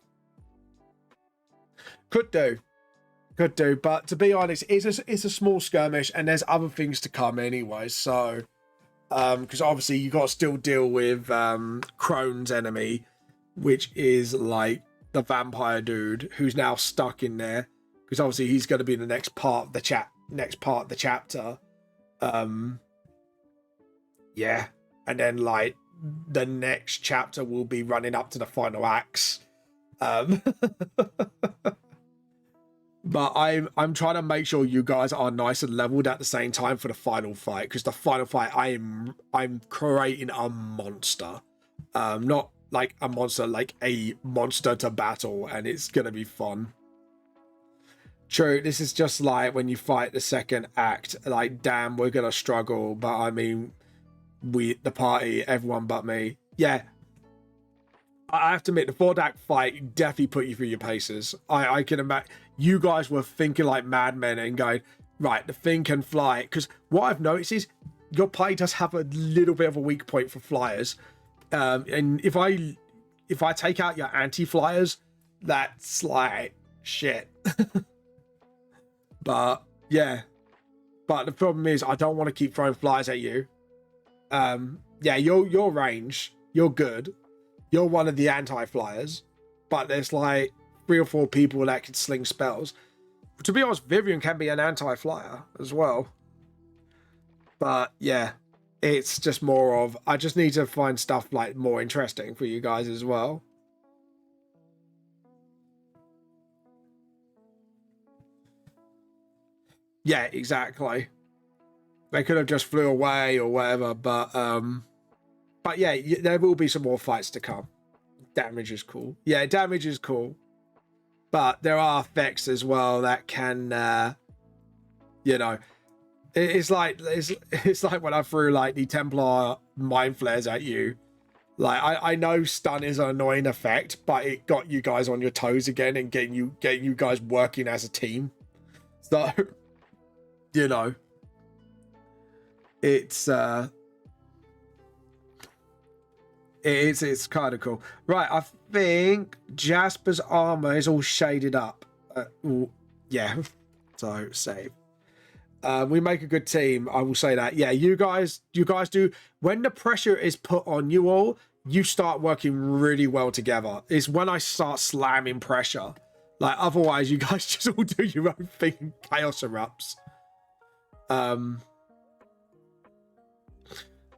Could do. Could do, but to be honest, it's a small skirmish, and there's other things to come anyway. So, because obviously you got to still deal with Crone's enemy, which is like the vampire dude who's now stuck in there. Because obviously he's going to be the next part of the chapter. Yeah, and then like the next chapter will be running up to the final acts. But I'm trying to make sure you guys are nice and leveled at the same time for the final fight, because the final fight I'm creating a monster, not like a monster, like a monster to battle, and it's gonna be fun. True, this is just like when you fight the second act, like damn, we're gonna struggle, but I mean, the party, everyone but me, yeah. I have to admit, the fourth act fight definitely put you through your paces. I can imagine you guys were thinking like madmen and going, right, the thing can fly. Because what I've noticed is your party does have a little bit of a weak point for flyers. And if I take out your anti-flyers, that's like shit. But yeah. But the problem is I don't want to keep throwing flyers at you. Yeah, your range, you're good. You're one of the anti-flyers, but there's like 3 or 4 people that can sling spells. To be honest, Vivian can be an anti-flyer as well. But yeah, it's just more of, I just need to find stuff like more interesting for you guys as well. Yeah, exactly. They could have just flew away or whatever, but yeah, there will be some more fights to come. Damage is cool. Yeah, damage is cool. But there are effects as well that can, you know, it's like when I threw like the Templar mind flares at you. Like I know stun is an annoying effect, but it got you guys on your toes again and getting you guys working as a team. So, you know, it's kind of cool. Right, I think Jasper's armor is all shaded up. Yeah, so save. We make a good team, I will say that. Yeah, you guys do. When the pressure is put on you all, you start working really well together. It's when I start slamming pressure. Like, otherwise, you guys just all do your own thing and chaos erupts.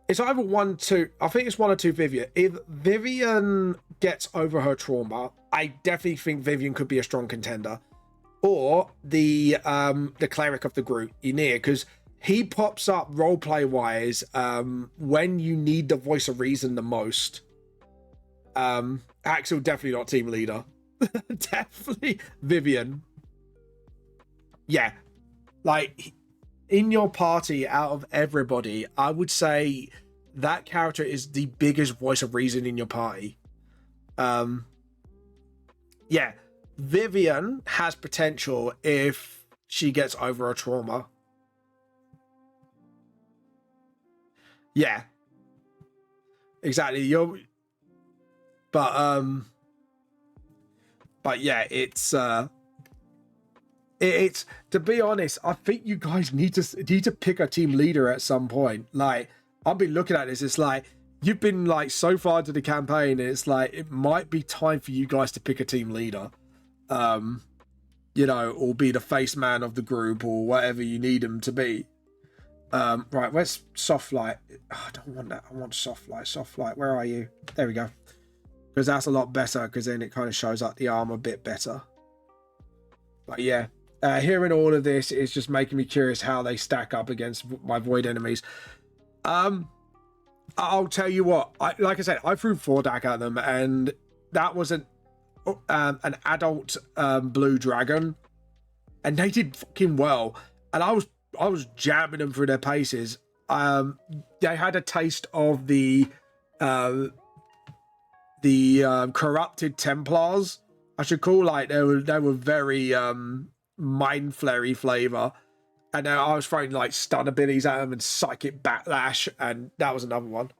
It's either 1, 2. I think it's 1 or 2 Vivian. If Vivian gets over her trauma, I definitely think Vivian could be a strong contender. Or the cleric of the group, Ynir, because he pops up roleplay wise when you need the voice of reason the most. Axel definitely not team leader. Definitely Vivian. Yeah, like in your party, out of everybody, I would say that character is the biggest voice of reason in your party. Yeah, Vivian has potential if she gets over her trauma. Yeah, exactly. But yeah, it's to be honest, I think you guys need to pick a team leader at some point. Like, I've been looking at this, it's like you've been like so far into the campaign, and it's like it might be time for you guys to pick a team leader. You know, or be the face man of the group or whatever you need them to be. Right, where's soft light? Oh, I don't want that. I want soft light. Soft light, where are you? There we go. Because that's a lot better, because then it kind of shows up the arm a bit better. But yeah, hearing all of this is just making me curious how they stack up against my void enemies. I'll tell you what, like I said, I threw 4 DAC at them, and that was an adult blue dragon, and they did fucking well. And I was jamming them through their paces. They had a taste of the corrupted Templars, I should call. Like they were very mind flary flavor, and then I was throwing like stun abilities at them and psychic backlash, and that was another one.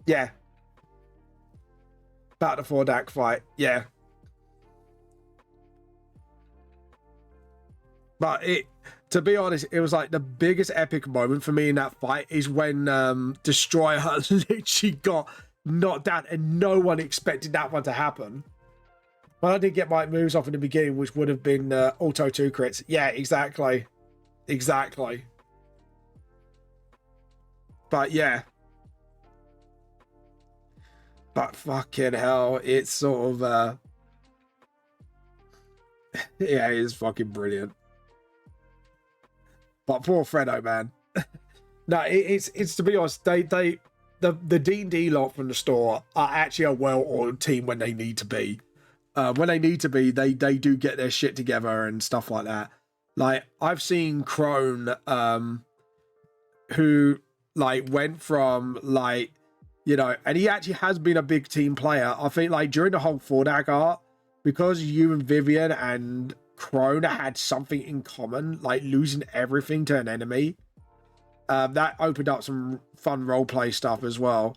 Yeah. Battle for Dak fight. Yeah. But to be honest, it was like the biggest epic moment for me in that fight is when Destroyer literally got knocked down and no one expected that one to happen. But I did get my moves off in the beginning, which would have been auto 2 crits. Yeah, exactly. Exactly. But yeah. But fucking hell, it's sort of yeah, it is fucking brilliant. But poor Fredo, man. No, it's to be honest, the D&D lot from the store are actually a well-oiled team when they need to be. When they need to be, they do get their shit together and stuff like that. Like, I've seen Crone, who, like, went from, like, you know, and he actually has been a big team player. I think, like, during the whole Fordak art, because you and Vivian and Crone had something in common, like losing everything to an enemy, that opened up some fun roleplay stuff as well.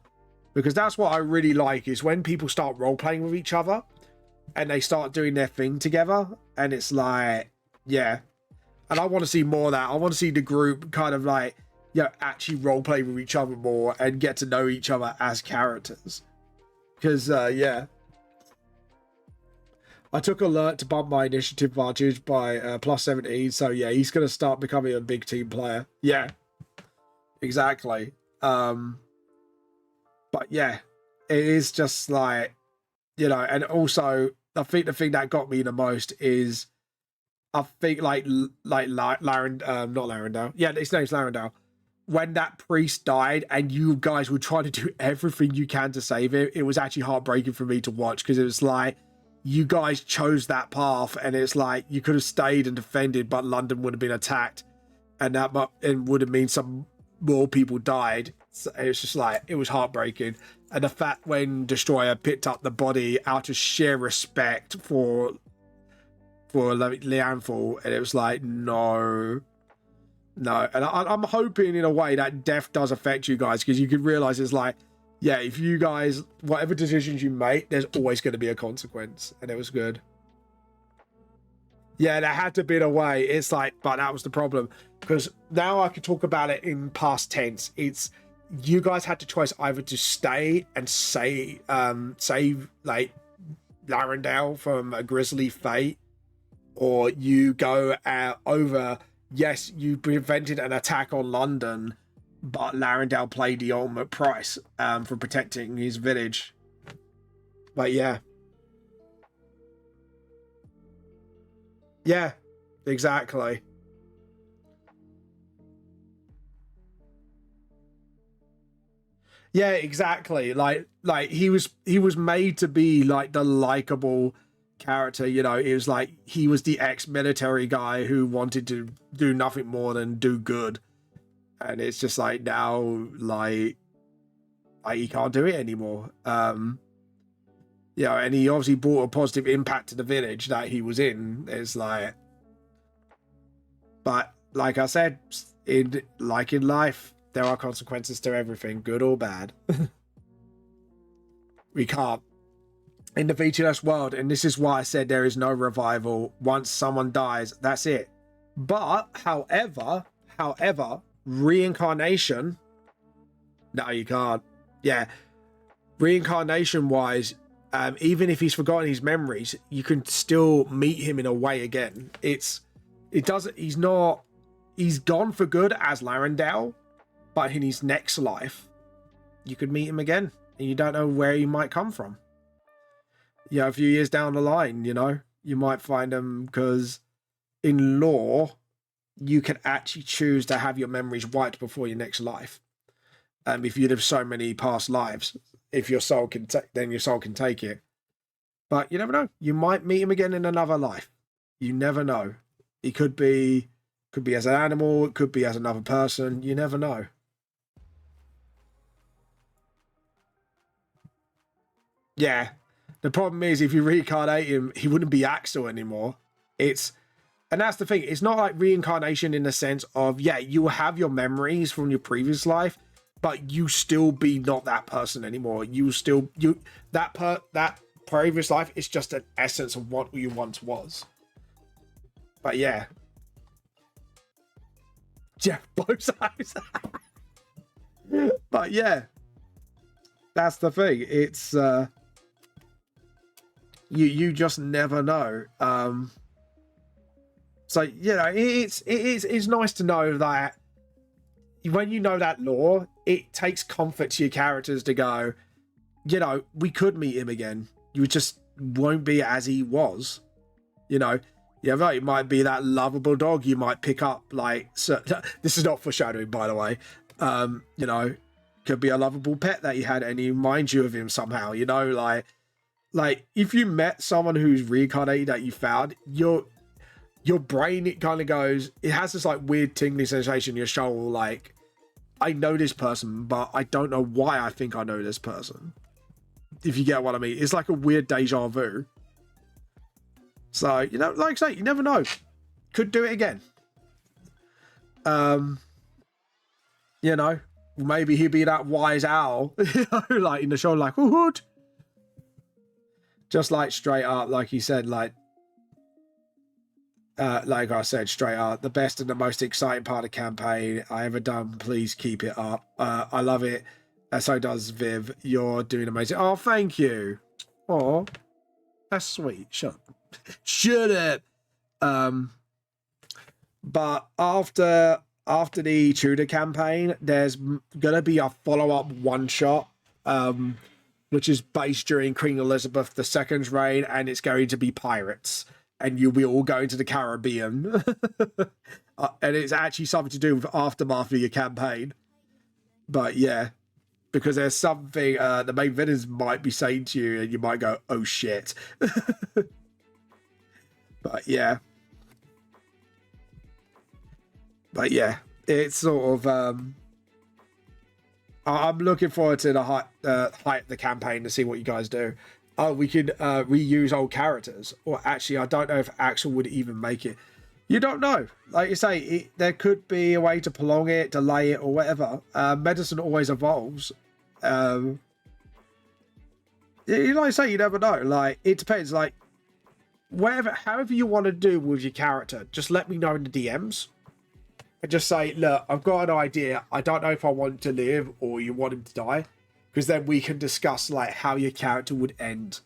Because that's what I really like, is when people start roleplaying with each other and they start doing their thing together, and it's like, yeah. And I want to see more of that. I want to see the group kind of like, you know, actually roleplay with each other more and get to know each other as characters. Because, yeah. I took Alert to bump my initiative advantage by plus 17, so yeah, he's going to start becoming a big team player. Yeah, exactly. But yeah, it is just like, you know, and also, I think the thing that got me the most is, I think not Larendale. Yeah, his name's Larendale. When that priest died and you guys were trying to do everything you can to save him, it was actually heartbreaking for me to watch, because it was like, you guys chose that path, and it's like you could have stayed and defended, but London would have been attacked, and that would have meant some more people died. So it's just like, it was heartbreaking. And the fact when Destroyer picked up the body out of sheer respect for Leanful, and it was like, no. And I'm hoping in a way that death does affect you guys, because you can realize it's like, yeah, if you guys, whatever decisions you make, there's always going to be a consequence. And it was good. Yeah, there had to be a way. It's like, but that was the problem. Because now I can talk about it in past tense. It's, you guys had the choice either to stay and save like Larendale from a grisly fate, or you go over, yes, you prevented an attack on London, but Larendale paid the ultimate price for protecting his village. But yeah. Yeah, exactly. Yeah, exactly. Like he was made to be like the likable character, you know. It was like he was the ex-military guy who wanted to do nothing more than do good. And it's just like, now, like he can't do it anymore. You know, and he obviously brought a positive impact to the village that he was in. It's like, but like I said, in life, there are consequences to everything, good or bad. We can't. In the VTS world, and this is why I said there is no revival. Once someone dies, that's it. But, however, reincarnation, no, you can't. Yeah, reincarnation wise, even if he's forgotten his memories, you can still meet him in a way again. He's gone for good as Larendale, but in his next life, you could meet him again, and you don't know where he might come from. Yeah, a few years down the line, you know, you might find him, because in lore, you can actually choose to have your memories wiped before your next life. If you live so many past lives, if your soul can then your soul can take it. But you never know. You might meet him again in another life. You never know. He could be as an animal, it could be as another person. You never know. Yeah. The problem is, if you reincarnate him, he wouldn't be Axel anymore. And that's the thing. It's not like reincarnation in the sense of, yeah, you will have your memories from your previous life, but you still be not that person anymore. That previous life is just an essence of what you once was. But yeah. Yeah, both sides. But yeah. That's the thing. It's you just never know. So you know, it's nice to know that when you know that lore, it takes comfort to your characters to go, you know, we could meet him again. You just won't be as he was. You know, yeah, right. It might be that lovable dog you might pick up. Like, so, this is not foreshadowing, by the way. You know, could be a lovable pet that you had, and he reminds you of him somehow. You know, like if you met someone who's reincarnated that you found, your brain, it kind of goes, it has this like weird tingling sensation in your shoulder, like, I know this person, but I don't know why I think I know this person. If you get what I mean. It's like a weird deja vu. So, you know, like I say, you never know. Could do it again. You know, maybe he'd be that wise owl, you know, like in the show, like, hoot. Just like straight up, like he said, like I said, straight up, the best and the most exciting part of the campaign I ever done. Please keep it up. I love it. So does Viv. You're doing amazing. Oh, thank you. Oh, that's sweet. Shut up. But after the Tudor campaign, there's gonna be a follow-up one-shot, which is based during Queen Elizabeth II's reign, and it's going to be pirates. And you'll be all going to the Caribbean. And it's actually something to do with aftermath of your campaign. But yeah, because there's something the main villains might be saying to you, and you might go, oh shit. But yeah. It's sort of... I'm looking forward to the height of the campaign to see what you guys do. Oh, we could reuse old characters. Or actually, I don't know if Axel would even make it. You don't know. Like you say, there could be a way to prolong it, delay it, or whatever. Medicine always evolves. Like I say, you never know. Like, it depends. Like, however you want to do with your character, just let me know in the DMs. And just say, look, I've got an idea. I don't know if I want him to live or you want him to die. Because then we can discuss like how your character would end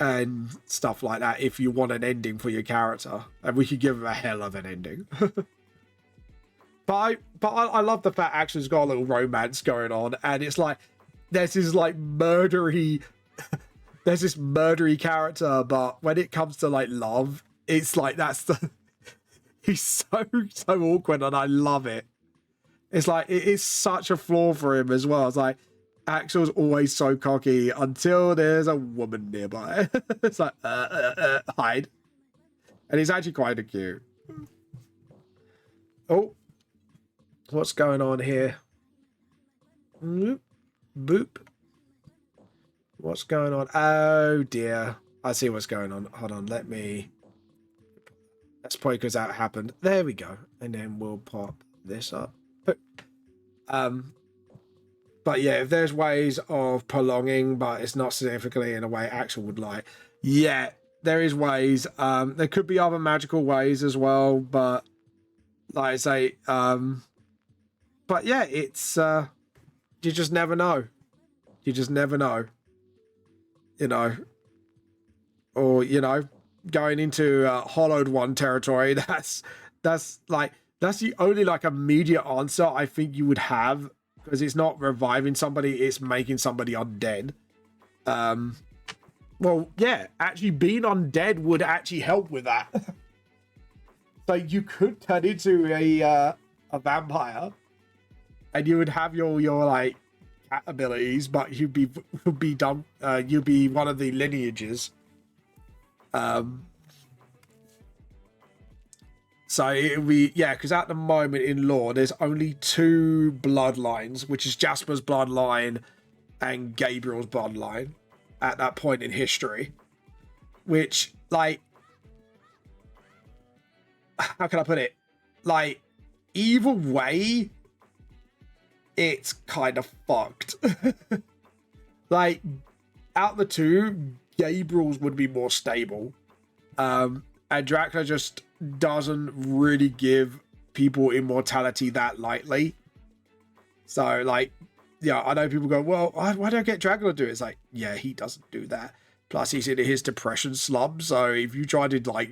and stuff like that if you want an ending for your character. And we could give him a hell of an ending. But I love the fact Axel's got a little romance going on. And it's like, there's this like murdery... there's this murdery character. But when it comes to like love, it's like that's the... He's so awkward and I love it. It's like, it is such a flaw for him as well. It's like, Axel's always so cocky until there's a woman nearby. It's like, hide. And he's actually quite cute. Oh. What's going on here? Boop. What's going on? Oh dear. I see what's going on. Hold on, let me... That's probably because that happened. There we go. And then we'll pop this up. But yeah, if there's ways of prolonging, but it's not significantly in a way Axel would like. Yeah, there is ways. There could be other magical ways as well, but like I say, but yeah, it's you just never know. You just never know. You know. Or, you know, going into Hollowed One territory, that's the only like immediate answer I think you would have, because it's not reviving somebody, it's making somebody undead. Well, yeah, actually being undead would actually help with that. So you could turn into a vampire, and you would have your like cat abilities, but you'd be done. You'd be one of the lineages. So it would be, yeah, because at the moment in lore, there's only 2 bloodlines, which is Jasper's bloodline and Gabriel's bloodline at that point in history. Which, like, how can I put it? Like, either way, it's kind of fucked. Like, out of the two, Gabriel's would be more stable. And Dracula just doesn't really give people immortality that lightly. So, like, yeah, I know people go, well, why don't I get Dracula to do it? It's like, yeah, he doesn't do that. Plus, he's in his depression slump, so if you try to, like,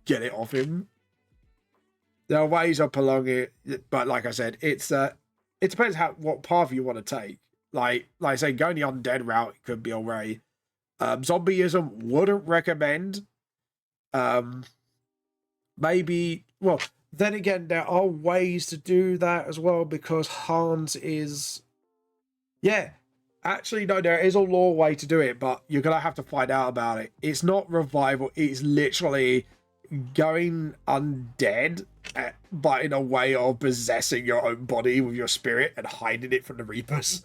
get it off him, there are ways of prolonging it. But like I said, it depends what path you want to take. Like I say, going the undead route could be alright. Zombieism wouldn't recommend. Maybe, well, then again, there are ways to do that as well, because Hans is, yeah, actually, no, there is a lore way to do it, but you're gonna have to find out about it. It's not revival, it's literally going undead, but in a way of possessing your own body with your spirit and hiding it from the Reapers,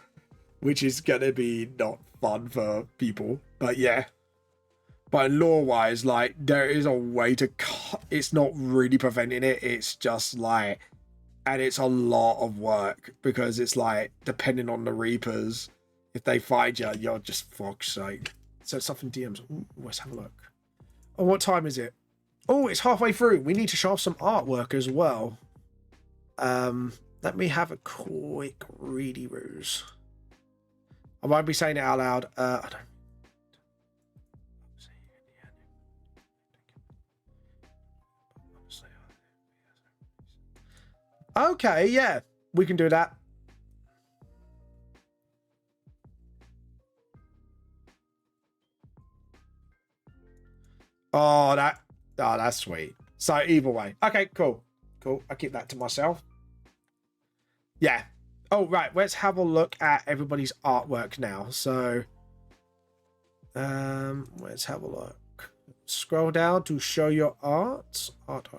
which is gonna be not fun for people. But yeah, but lore-wise, like, there is a way to cut. It's not really preventing it. It's just like, and it's a lot of work, because it's like, depending on the Reapers, if they find you, you're just fuck's sake. So it's something DMs. Ooh, let's have a look. Oh, what time is it? Oh, it's halfway through. We need to show off some artwork as well. Let me have a quick ready ruse. I won't be saying it out loud. I don't. Okay, yeah, we can do that. Oh, that's sweet. So either way. Okay, cool. Cool. I'll keep that to myself. Yeah. Oh, right. Let's have a look at everybody's artwork now. So, let's have a look. Scroll down to show your art. Art.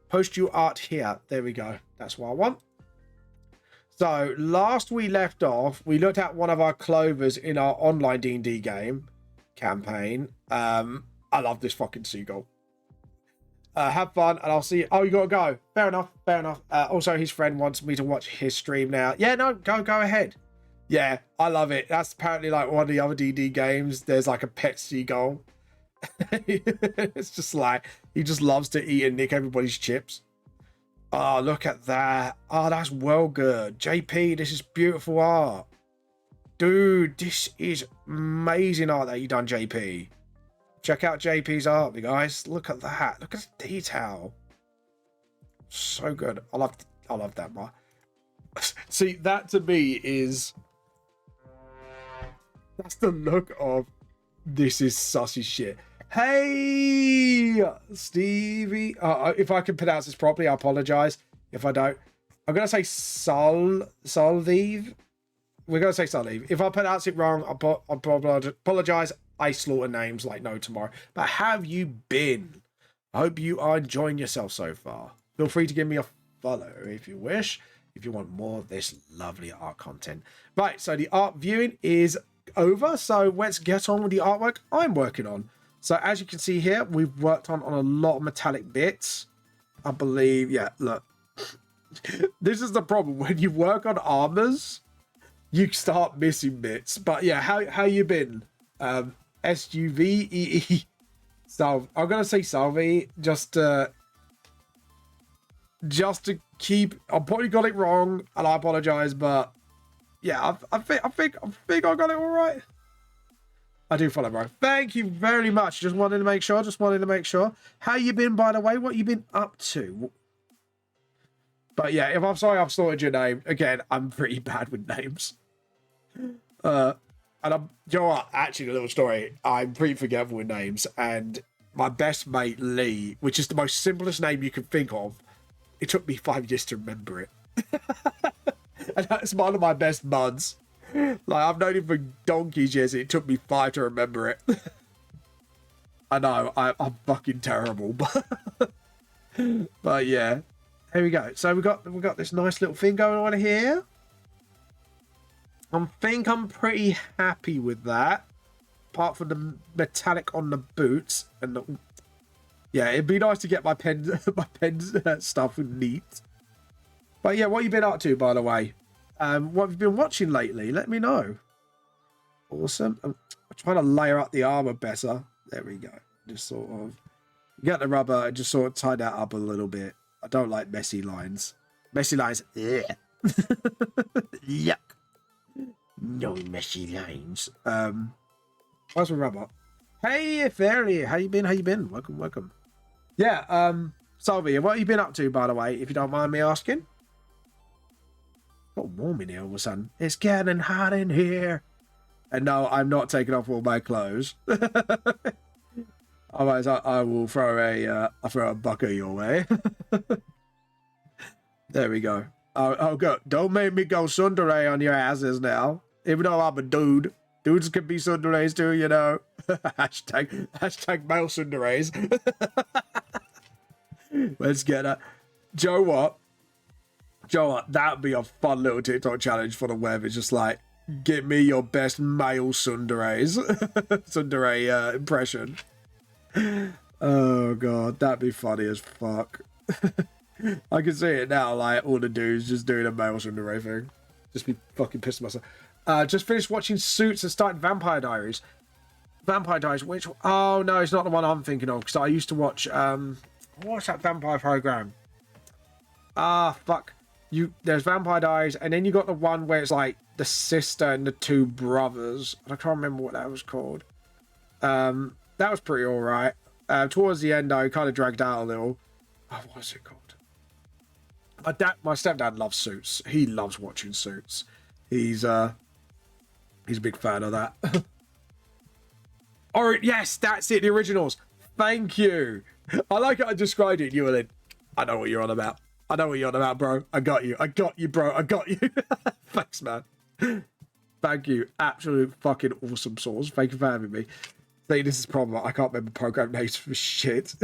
Post your art here. There we go. That's what I want. So, last we left off, we looked at one of our clovers in our online D&D game campaign. I love this fucking seagull. Have fun, and I'll see you. Oh, you gotta go. Fair enough. Fair enough. Also, his friend wants me to watch his stream now. Yeah, no, go ahead. Yeah, I love it. That's apparently like one of the other D&D games. There's like a pet seagull. It's just like, he just loves to eat and nick everybody's chips. Oh, look at that. Oh, that's well good. JP, this is beautiful art. Dude, this is amazing art that you done, JP. Check out JP's art, you guys. Look at that. Look at the detail. So good. I love that part. See, that to me is, that's the look of, this is sussy shit. Hey, Stevie. If I can pronounce this properly, I apologize. If I don't, I'm gonna say Solviv. We're gonna say Solviv. If I pronounce it wrong, I apologize. I slaughter names like no tomorrow. But have you been? I hope you are enjoying yourself so far. Feel free to give me a follow if you wish, if you want more of this lovely art content. Right, so the art viewing is over, so let's get on with the artwork I'm working on. So as you can see here, we've worked on a lot of metallic bits, I believe. Yeah, look. This is the problem. When you work on armors, you start missing bits. But yeah, how you been? SUVEE. So I'm gonna say Salvi just to keep. I probably got it wrong, and I apologize, but yeah, I think I got it all right. I do follow, bro. Thank you very much. Just wanted to make sure. How you been, by the way? What you been up to? But yeah, if I'm sorry I've slaughtered your name again, I'm pretty bad with names. And I'm, you know what? Actually, a little story. I'm pretty forgetful with names, and my best mate Lee, which is the most simplest name you can think of, it took me 5 years to remember it. And that's one of my best buds. Like, I've known him for donkey's years, and it took me 5 to remember it. I know, I'm fucking terrible, but yeah. Here we go. So we got this nice little thing going on here. I think I'm pretty happy with that. Apart from the metallic on the boots and the, yeah, it'd be nice to get my pen stuff neat. But yeah, what have you been up to, by the way? What have you been watching lately? Let me know. Awesome. I'm trying to layer up the armor better. There we go. Just sort of get the rubber and just sort of tie that up a little bit. I don't like messy lines. Messy lines. Yeah. Yuck. No messy lines. Where's my rubber? Hey, Fairy. How you been? How you been? Welcome, welcome. Yeah, Sylvia, what have you been up to, by the way, if you don't mind me asking? Got warm in here all of a sudden. It's getting hot in here. And no, I'm not taking off all my clothes. Otherwise, I will throw a bucket your way. There we go. Oh, go. Don't make me go tsundere on your asses now. Even though I'm a dude. Dudes can be tsunderes too, you know. hashtag male tsunderes. Let's get it. Joe, what? That'd be a fun little TikTok challenge for the web. It's just like, give me your best male tsunderes. Tsundere impression. Oh, God. That'd be funny as fuck. I can see it now, like, all the dudes just doing a male tsundere thing. Just be fucking pissing myself. Just finished watching Suits and started Vampire Diaries. Vampire Diaries, which... Oh, no, it's not the one I'm thinking of, because I used to watch... What's that vampire program? Fuck. There's Vampire Diaries, and then you got the one where it's like the sister and the two brothers. I can't remember what that was called. That was pretty alright. Towards the end, I kind of dragged out a little. Oh, what was it called? My stepdad loves Suits. He loves watching Suits. He's a big fan of that. Alright, yes, that's it, the originals. Thank you. I like how I described it. You were like, I know what you're on about. I know what you're on about, bro. I got you, bro. I got you. Thanks, man. Thank you. Absolute fucking awesome sauce. Thank you for having me. See, this is the problem. I can't remember program names for shit.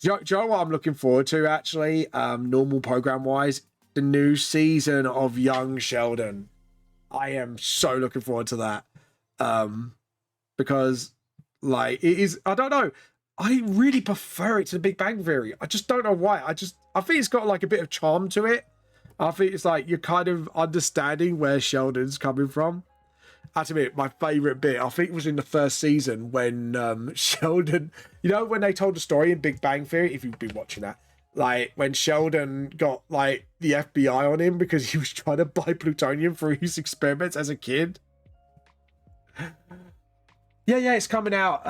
Joe, what I'm looking forward to, actually, normal program-wise, the new season of Young Sheldon. I am so looking forward to that. Because, like, it is... I don't know. I really prefer it to the Big Bang Theory. I just don't know why. I think it's got, like, a bit of charm to it. I think it's, like, you're kind of understanding where Sheldon's coming from. That's a bit my favourite bit. I think it was in the first season when Sheldon... You know, when they told the story in Big Bang Theory, if you've been watching that, like, when Sheldon got, like, the FBI on him because he was trying to buy plutonium for his experiments as a kid. Yeah, it's coming out.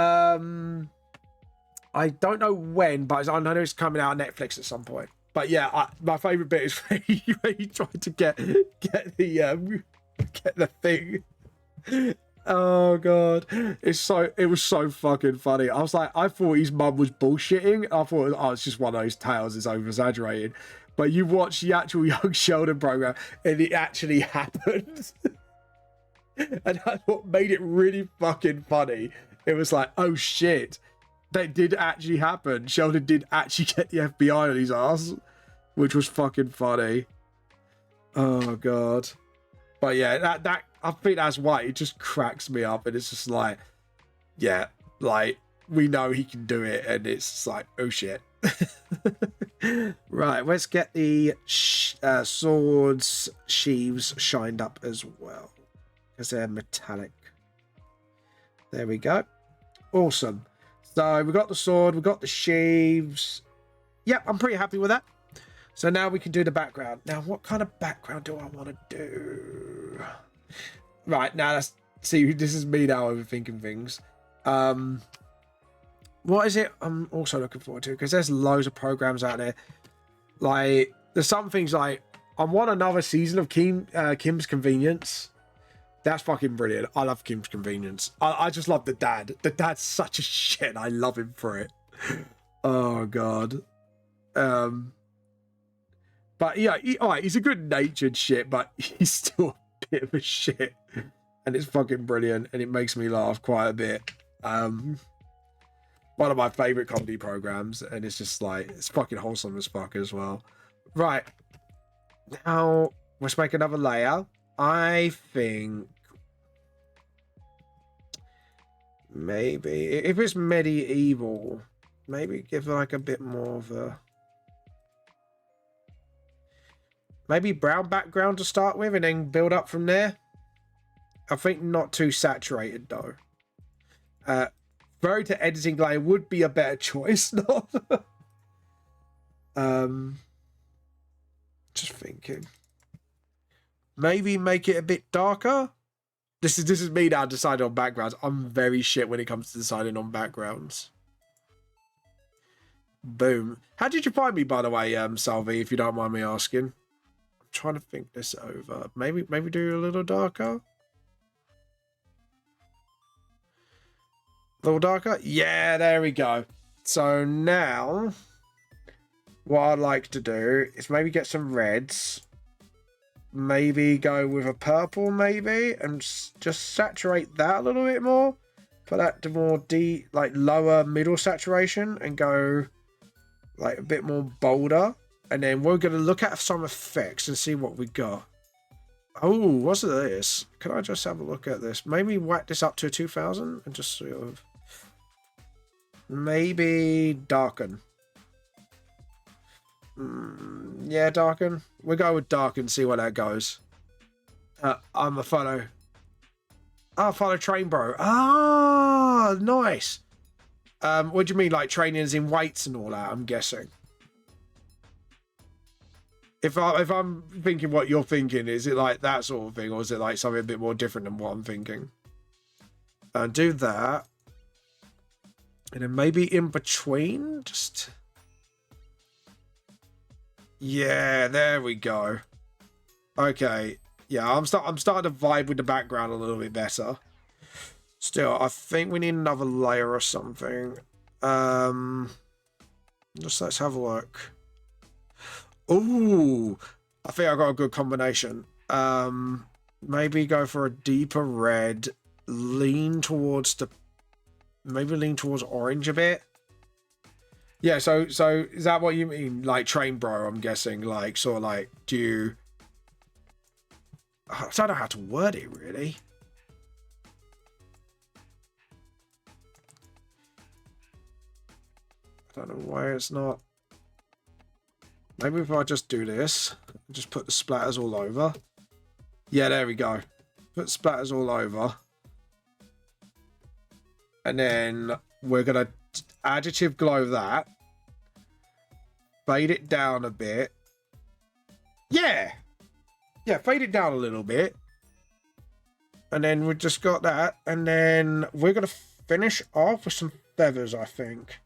I don't know when, but I know it's coming out on Netflix at some point. But yeah, my favourite bit is where he tried to get the thing. Oh god, it was so fucking funny. I was like, I thought his mum was bullshitting. I thought, oh, it's just one of those tales. It's over exaggerated. But you watch the actual Young Sheldon program, and it actually happened. And that's what made it really fucking funny. It was like, oh shit, that did actually happen. Sheldon did actually get the FBI on his ass, which was fucking funny. Oh god. But yeah, that I think that's why it just cracks me up, and it's just like, yeah, like, we know he can do it, and it's just like, oh shit. Right, let's get the swords sheaves shined up as well, because they're metallic. There we go. Awesome. So we got the sword, we got the sheaves. Yep, I'm pretty happy with that. So now we can do the background. Now, what kind of background do I want to do? Right, now let's see. This is me now overthinking things. What is it I'm also looking forward to? Because there's loads of programs out there. Like, there's some things like, I want another season of Kim's Convenience. That's fucking brilliant. I love Kim's Convenience. I just love the dad. The dad's such a shit. I love him for it. Oh, God. But yeah, he's a good-natured shit, but he's still a bit of a shit. And it's fucking brilliant, and it makes me laugh quite a bit. One of my favourite comedy programs, and it's just like, it's fucking wholesome as fuck as well. Right. Now, let's make another layer. I think maybe, if it's medieval, maybe give like a bit more of a... Maybe brown background to start with and then build up from there. I think not too saturated though. Throw to editing layer would be a better choice. Just thinking. Maybe make it a bit darker. This is me now deciding on backgrounds. I'm very shit when it comes to deciding on backgrounds. Boom. How did you find me, by the way, Salvi, if you don't mind me asking? I'm trying to think this over. Maybe do a little darker. A little darker? Yeah, there we go. So now, what I'd like to do is maybe get some reds. Maybe go with a purple, maybe, and just saturate that a little bit more. Put that to more deep, like lower middle saturation, and go like a bit more bolder. And then we're going to look at some effects and see what we got. Oh, what's this? Can I just have a look at this? Maybe whack this up to 2000 and just sort of maybe darken. Yeah, darken. We'll go with darken, see where that goes. I'm a follow. Ah, follow train bro. Ah, nice. What do you mean, like trainings in weights and all that? I'm guessing. If I'm thinking what you're thinking, is it like that sort of thing, or is it like something a bit more different than what I'm thinking? Do that, and then maybe in between, just. Yeah, there we go. Okay. Yeah, I'm starting to vibe with the background a little bit better. Still, I think we need another layer or something. Just let's have a look. Ooh, I think I got a good combination. Maybe go for a deeper red. Lean towards orange a bit. Yeah, so is that what you mean? Like train bro, I'm guessing. Like sort of like, do you? I don't know how to word it really. I don't know why it's not. Maybe if I just do this, just put the splatters all over. Yeah, there we go. Put splatters all over. And then we're gonna additive glow that. Fade it down a bit. Yeah. Yeah, fade it down a little bit. And then we've just got that. And then we're going to finish off with some feathers, I think.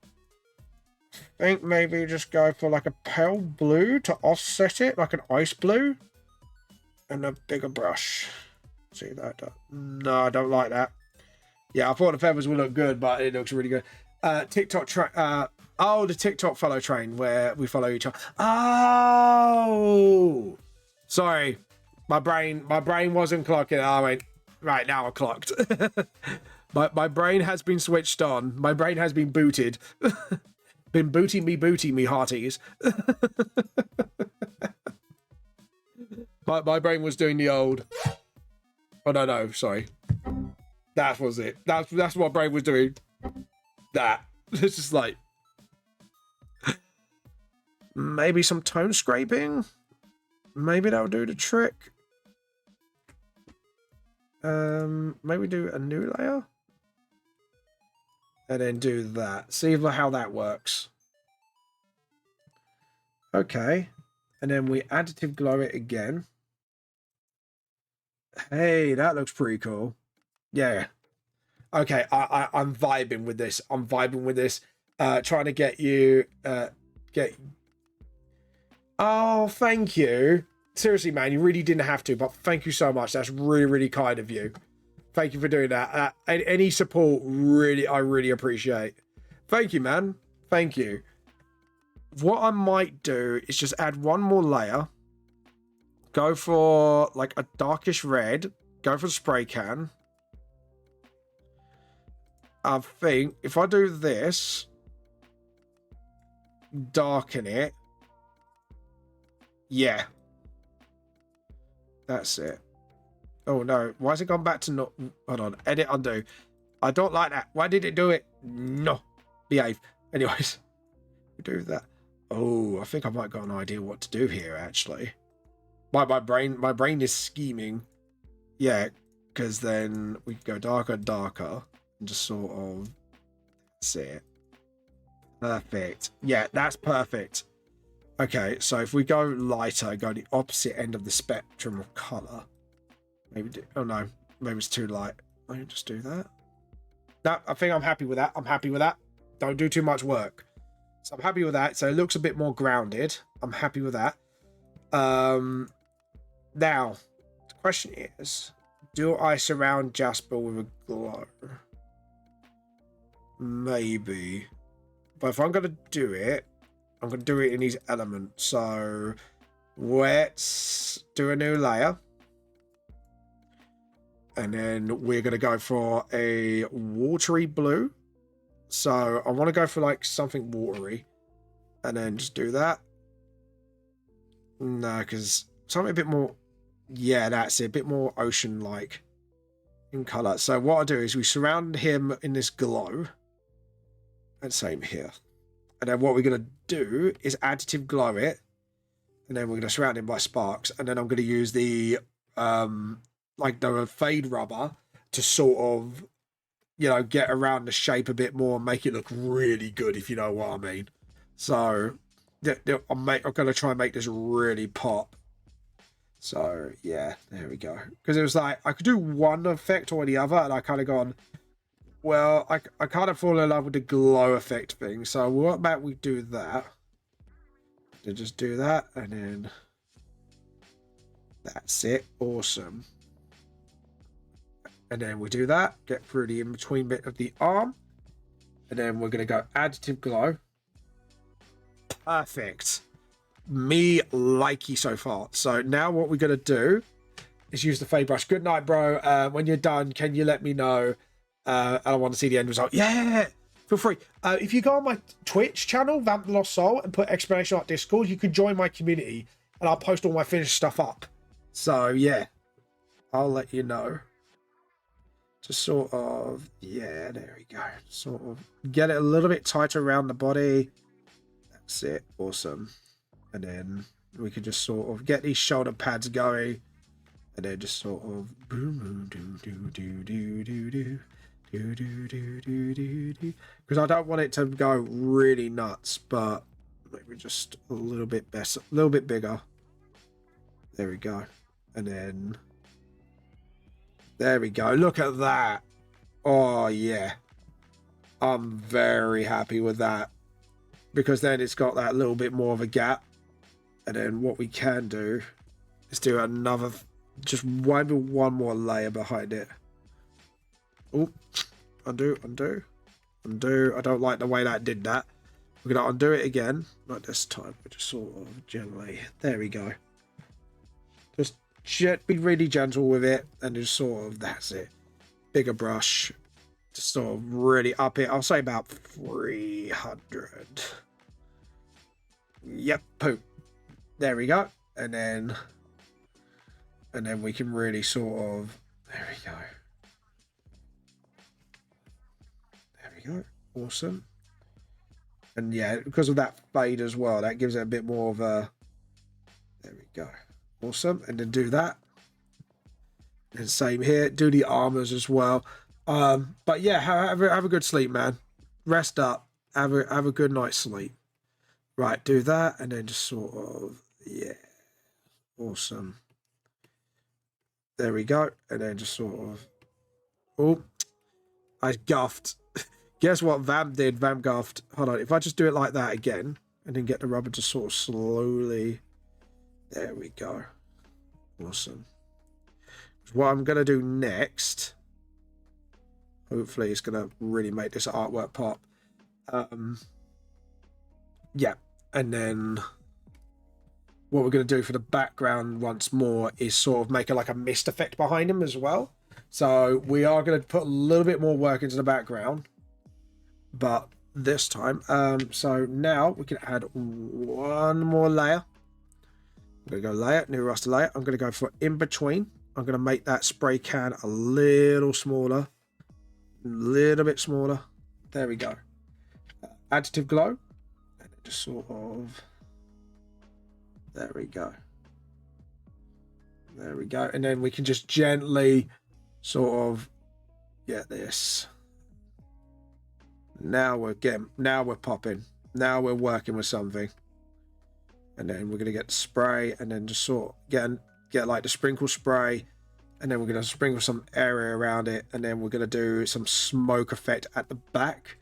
I think maybe just go for like a pale blue to offset it, like an ice blue. And a bigger brush. See that? No, I don't like that. Yeah, I thought the feathers would look good, but it looks really good. TikTok oh, the TikTok follow train where we follow each other. Oh, sorry, my brain wasn't clocking. I went right now. I clocked. my brain has been switched on. My brain has been booted. Been booting me hearties. my brain was doing the old. Oh no, sorry. That was it. That's what my brain was doing. That. It's just like maybe some tone scraping. Maybe that'll do the trick. Maybe do a new layer. And then do that. See how that works. Okay. And then we additive glow it again. Hey, that looks pretty cool. Yeah. Okay, I'm vibing with this. I'm vibing with this. Trying to get you Oh, thank you. Seriously, man, you really didn't have to, but thank you so much. That's really, really kind of you. Thank you for doing that. Any support, I really appreciate. Thank you, man. Thank you. What I might do is just add one more layer. Go for like a darkish red. Go for the spray can. I think if I do this, darken it. Yeah. That's it. Oh no, why has it gone back to not? Hold on, edit, undo. I don't like that. Why did it do it? No. Behave. Anyways, we do that. Oh, I think I might got an idea what to do here, actually. My brain is scheming. Yeah, because then we can go darker and darker and just sort of see it. Perfect. Yeah, that's perfect. Okay, so if we go lighter, go the opposite end of the spectrum of color. Maybe oh no, maybe it's too light. Let me just do that. No, I think I'm happy with that. I'm happy with that. Don't do too much work. So I'm happy with that. So it looks a bit more grounded. I'm happy with that. Now, the question is, do I surround Jasper with a glow? Maybe. But if I'm going to do it, I'm going to do it in his element. So let's do a new layer. And then we're going to go for a watery blue. So I want to go for like something watery. And then just do that. No, because something a bit more... Yeah, that's it. A bit more ocean-like in colour. So what I do is we surround him in this glow. And same here. And then what we're going to do is additive glow it. And then we're going to surround him by sparks. And then I'm going to use the... like the fade rubber to sort of, you know, get around the shape a bit more and make it look really good, if you know what I mean. So I'm going to try and make this really pop. So yeah, there we go. Because it was like I could do one effect or the other, and I kind of gone, well, I kind of fall in love with the glow effect thing. So what about we do that? To just do that, and then that's it. Awesome. And then we do that, get through the in-between bit of the arm. And then we're going to go additive glow. Perfect. Me likey so far. So now what we're going to do is use the fade brush. Good night, bro. When you're done, can you let me know? I want to see the end result. Yeah, feel free. If you go on my Twitch channel, Vamp the Lost Soul, and put exclamation mark Discord, you can join my community. And I'll post all my finished stuff up. So yeah, I'll let you know. Just sort of, yeah, there we go. Sort of get it a little bit tighter around the body. That's it. Awesome. And then we can just sort of get these shoulder pads going. And then just sort of boom, do, do, do, do, do, do, do, do, do, do, do, do. Because I don't want it to go really nuts, but maybe just a little bit better, a little bit bigger. There we go. And then... there we go. Look at that. Oh, yeah. I'm very happy with that. Because then it's got that little bit more of a gap. And then what we can do is do another... just maybe one more layer behind it. Oh, undo, undo, undo. I don't like the way that did that. We're going to undo it again. Not this time. But just sort of gently. There we go. Just... be really gentle with it, and just sort of, that's it. Bigger brush, just sort of really up it. I'll say about 300. Yep, poop. There we go. And then we can really sort of, there we go. There we go. Awesome. And yeah, because of that fade as well, that gives it a bit more of a, there we go. Awesome. And then do that. And same here. Do the armors as well. But yeah, have a good sleep, man. Rest up. Have a good night's sleep. Right, do that. And then just sort of, yeah. Awesome. There we go. And then just sort of, oh, I guffed. Guess what Vamp did? Vamp guffed. Hold on. If I just do it like that again, and then get the rubber to sort of slowly... there we go. Awesome. What I'm going to do next, hopefully it's going to really make this artwork pop. Yeah. And then what we're going to do for the background once more is sort of make like a mist effect behind him as well. So we are going to put a little bit more work into the background. But this time, so now we can add one more layer. I'm going to go layer, new raster layer. I'm going to go for in between. I'm going to make that spray can a little smaller. A little bit smaller. There we go. Additive glow. And just sort of... there we go. There we go. And then we can just gently sort of get this. Now we're popping. Now we're working with something. And then we're gonna get the spray, and then just sort of get like the sprinkle spray, and then we're gonna sprinkle some area around it, and then we're gonna do some smoke effect at the back,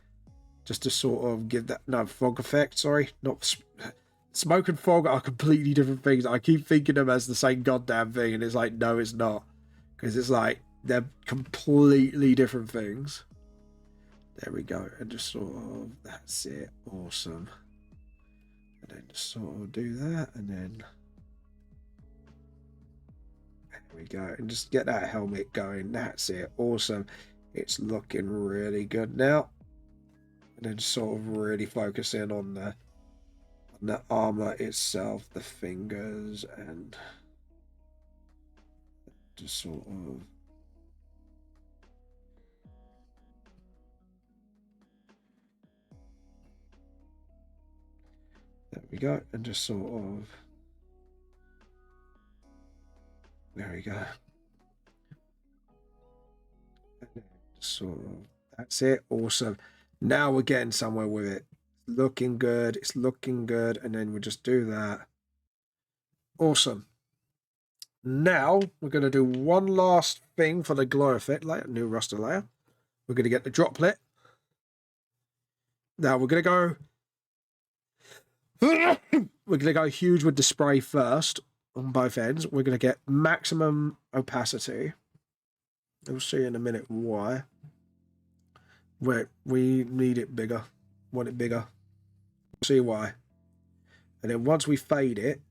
just to sort of give that fog effect. Sorry, not smoke and fog are completely different things. I keep thinking of them as the same goddamn thing, and it's like, no, it's not, because it's like they're completely different things. There we go, and just sort of, that's it, awesome. And then just sort of do that, and then there we go, and just get that helmet going. That's it, awesome. It's looking really good now. And then sort of really focus in on the armor itself, the fingers, and just sort of there we go, and just sort of there we go. And then just sort of that's it, awesome. Now we're getting somewhere with it. Looking good, it's looking good, and then we'll just do that. Awesome. Now we're going to do one last thing for the glow effect layer, new raster layer. We're going to get the droplet. Now we're going to go huge with the spray first on both ends. We're going to get maximum opacity. We'll see in a minute why. We need it bigger. Want it bigger. See why. And then once we fade it,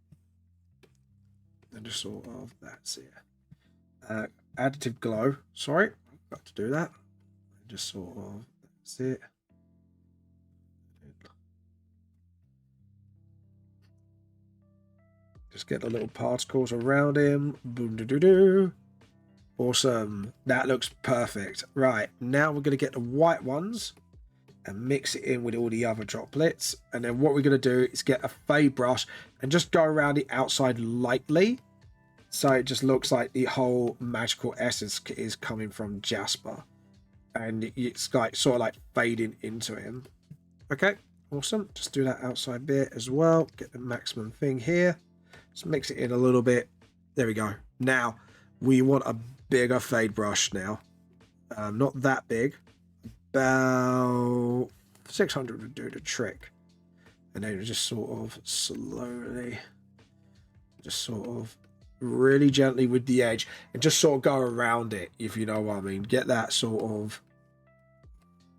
and just sort of, that's it. Additive glow. Sorry, got to do that. Just sort of, that's it. Just get the little particles around him. Boom, doo, doo, doo. Awesome. That looks perfect. Right, now we're going to get the white ones and mix it in with all the other droplets. And then what we're going to do is get a fade brush and just go around the outside lightly. So it just looks like the whole magical essence is coming from Jasper. And it's like sort of like fading into him. Okay, awesome. Just do that outside bit as well. Get the maximum thing here. Just mix it in a little bit. There we go. Now, we want a bigger fade brush now. Not that big. About 600 would do the trick. And then just sort of slowly, just sort of really gently with the edge, and just sort of go around it, if you know what I mean. Get that sort of,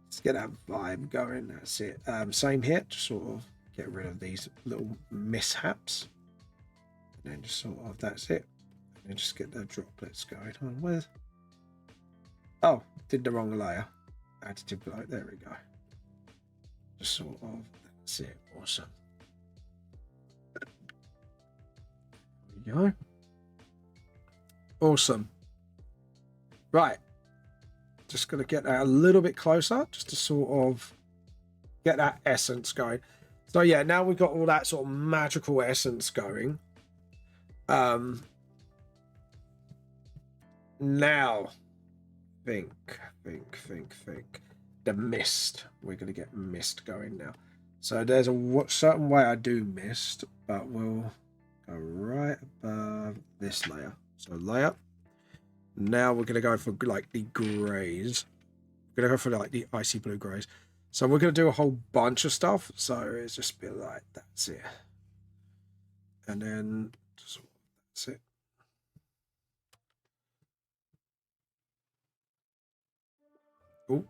let's get that vibe going. That's it. Same here. Just sort of get rid of these little mishaps. And then just sort of, that's it. And then just get the droplets going on with. Oh, did the wrong layer. Additive glow. There we go. Just sort of, that's it. Awesome. There we go. Awesome. Right. Just going to get that a little bit closer, just to sort of get that essence going. So yeah, now we've got all that sort of magical essence going. Now think. The mist. We're going to get mist going now. So there's a certain way I do mist, but we'll go right above this layer. So layer. Now we're going to go for like the grays. We're going to go for like the icy blue grays. So we're going to do a whole bunch of stuff. So it's just be like, that's it. And then just, that's it. Oh.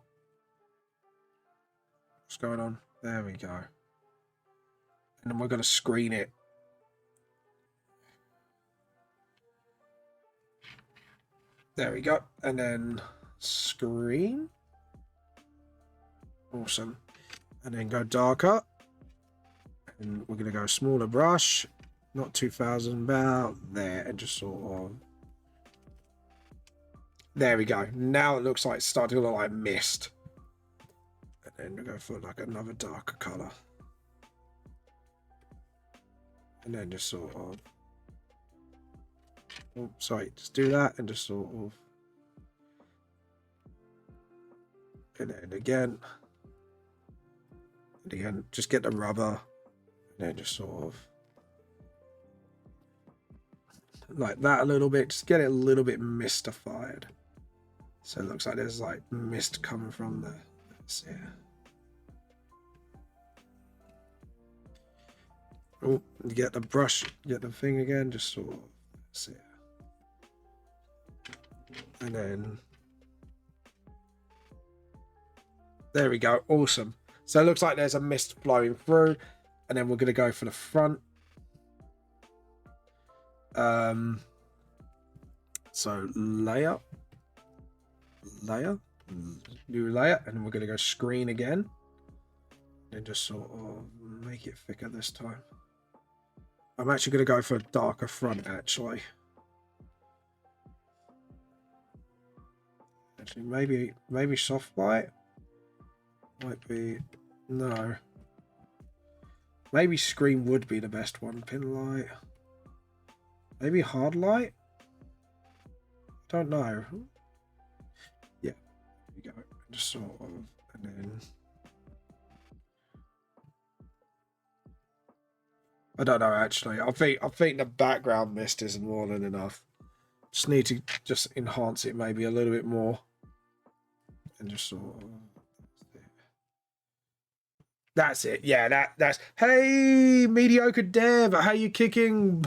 What's going on? There we go. And then we're going to screen it. There we go. And then screen. Awesome. And then go darker. And we're going to go smaller brush. Not 2000, about there. And just sort of. There we go. Now it looks like it's starting to look like mist. And then we go for like another darker colour. And then just sort of. Oh, sorry, just do that and just sort of. And then again. And again, just get the rubber. And then just sort of. Like that a little bit. Just get it a little bit mystified. So it looks like there's like mist coming from the. Let's see. Oh, get the brush, get the thing again, just sort of. See. And then. There we go. Awesome. So it looks like there's a mist flowing through. And then we're going to go for the front. So layer, new layer, and we're going to go screen again, and just sort of make it thicker this time. I'm actually going to go for a darker front. Actually, maybe soft light might be no. Maybe screen would be the best one. Pin light. Maybe hard light? Don't know. Yeah, there we go. Just sort of, and then I don't know actually. I think the background mist is more than enough. Just need to just enhance it maybe a little bit more. And just sort of that's it. Yeah, that's hey mediocre dev, how you kicking?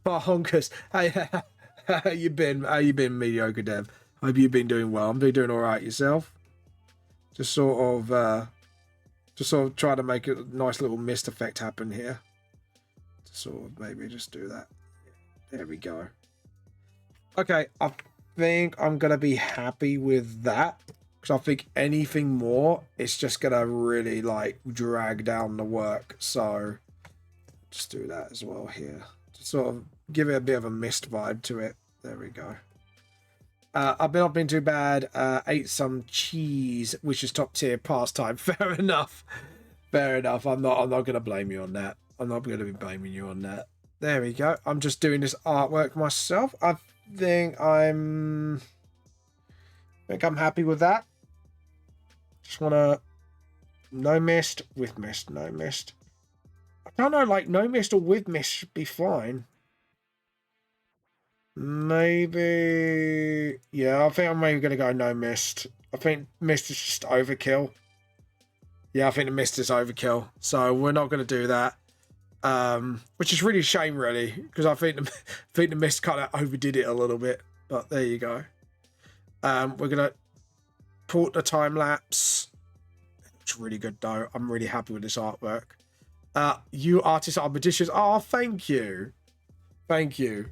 Bonkers. Hey, how you been? How you been, mediocre dev? Hope you've been doing well. I'm doing all right. Yourself? Just sort of try to make a nice little mist effect happen here. To sort of maybe just do that. There we go. Okay, I think I'm gonna be happy with that because I think anything more, it's just gonna really like drag down the work. So just do that as well here. Sort of give it a bit of a mist vibe to it. There we go. I've not been too bad. Ate some cheese, which is top tier pastime. Fair enough. Fair enough. I'm not gonna blame you on that. I'm not gonna be blaming you on that. There we go. I'm just doing this artwork myself. I think I'm happy with that. Just wanna no mist with mist, no mist. I don't know, like no mist or with mist should be fine. Maybe, yeah, I think I'm maybe gonna go no mist. I think mist is just overkill. Yeah, I think the mist is overkill, so we're not gonna do that. Which is really a shame, really, because I think the mist kind of overdid it a little bit. But there you go. We're gonna port the time lapse. It's really good though. I'm really happy with this artwork. You artists are magicians. Oh, thank you. Thank you.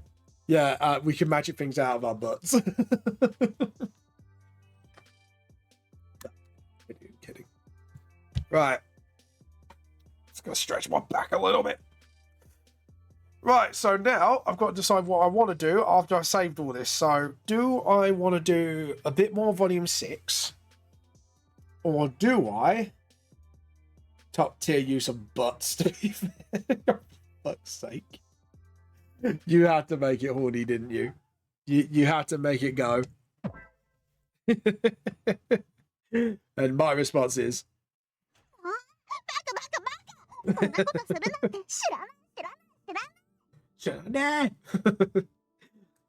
Yeah, we can magic things out of our butts. Kidding. Right. It's going to stretch my back a little bit. Right, so now I've got to decide what I want to do after I've saved all this. So, do I want to do a bit more volume 6? Or do I top tier use of butts, to be fair? For fuck's sake. You had to make it horny, didn't you? You had to make it go. And my response is that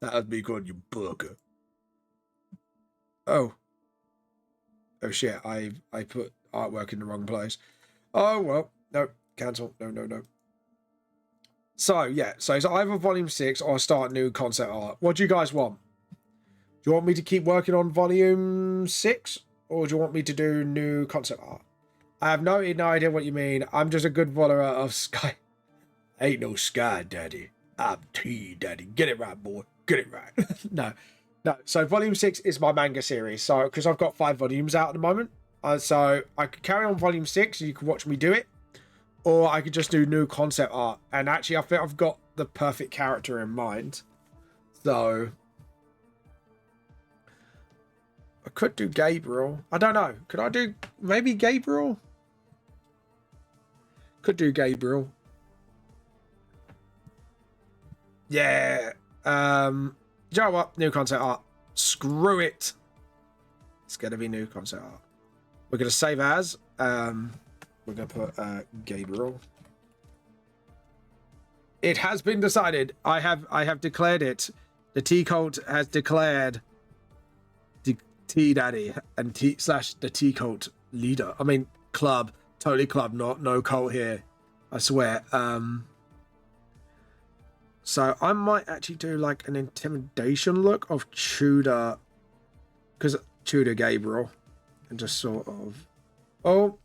would be called you booger. Oh shit, I put artwork in the wrong place. Oh well, no, cancel. No. So yeah, so it's either volume 6 or start new concept art. What do you guys want? Do you want me to keep working on volume 6, or do you want me to do new concept art? I have no idea what you mean. I'm just a good follower of Sky. Ain't no Sky Daddy. I'm T Daddy. Get it right, boy. Get it right. No. So volume 6 is my manga series. So because I've got 5 volumes out at the moment, so I could carry on volume 6. And you can watch me do it. Or I could just do new concept art. And actually, I think I've got the perfect character in mind. So I could do Gabriel. I don't know. Could I do maybe Gabriel? Could do Gabriel. Yeah. Do you know what? New concept art. Screw it. It's going to be new concept art. We're going to save as. We're going to put Gabriel. It has been decided. I have declared it. The T cult has declared the T Daddy and T / the T cult leader. I mean, club. Totally club, no cult here. I swear. So I might actually do like an intimidation look of Tudor, because Tudor Gabriel, and just sort of, oh,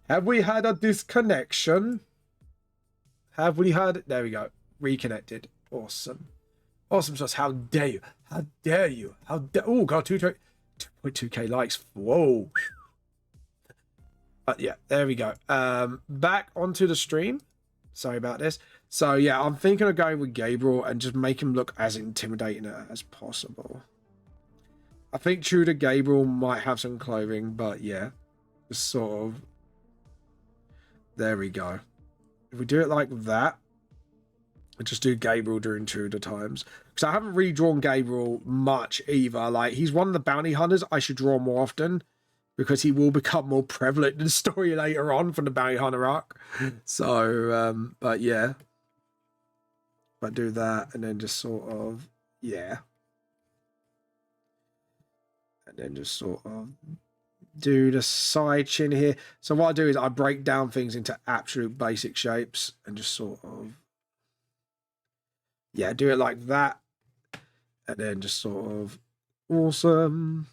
have we had a disconnection? Have we had? There we go, reconnected. Awesome, awesome sauce. How dare you? How dare you? How dare? Oh, got 2.2k likes. Whoa. But yeah, there we go. Back onto the stream. Sorry about this. So yeah, I'm thinking of going with Gabriel and just make him look as intimidating as possible. I think Tudor Gabriel might have some clothing, but yeah, just sort of. There we go. If we do it like that, and just do Gabriel during Tudor times, because I haven't really drawn Gabriel much either. Like, he's one of the bounty hunters I should draw more often, because he will become more prevalent in the story later on from the bounty hunter arc. So, but yeah. If I do that, and then just sort of, yeah. And then just sort of do the side chin here. So what I do is I break down things into absolute basic shapes and just sort of, yeah, do it like that. And then just sort of, awesome.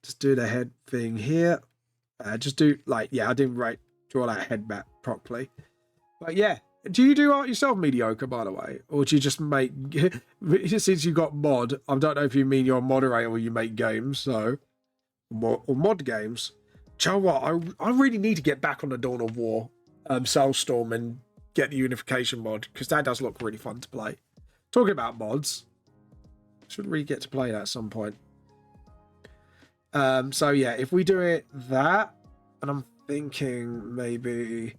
Just do the head thing here. Just do like, yeah, I didn't draw that head map properly. But yeah, do you do art yourself, Mediocre, by the way? Or do you just make, since you got mod, I don't know if you mean you're a moderator or you make games, so, or mod games. Do you know what? I really need to get back on the Dawn of War, Soulstorm, and get the Unification mod, because that does look really fun to play. Talking about mods, should really get to play that at some point. So yeah, if we do it that, and I'm thinking maybe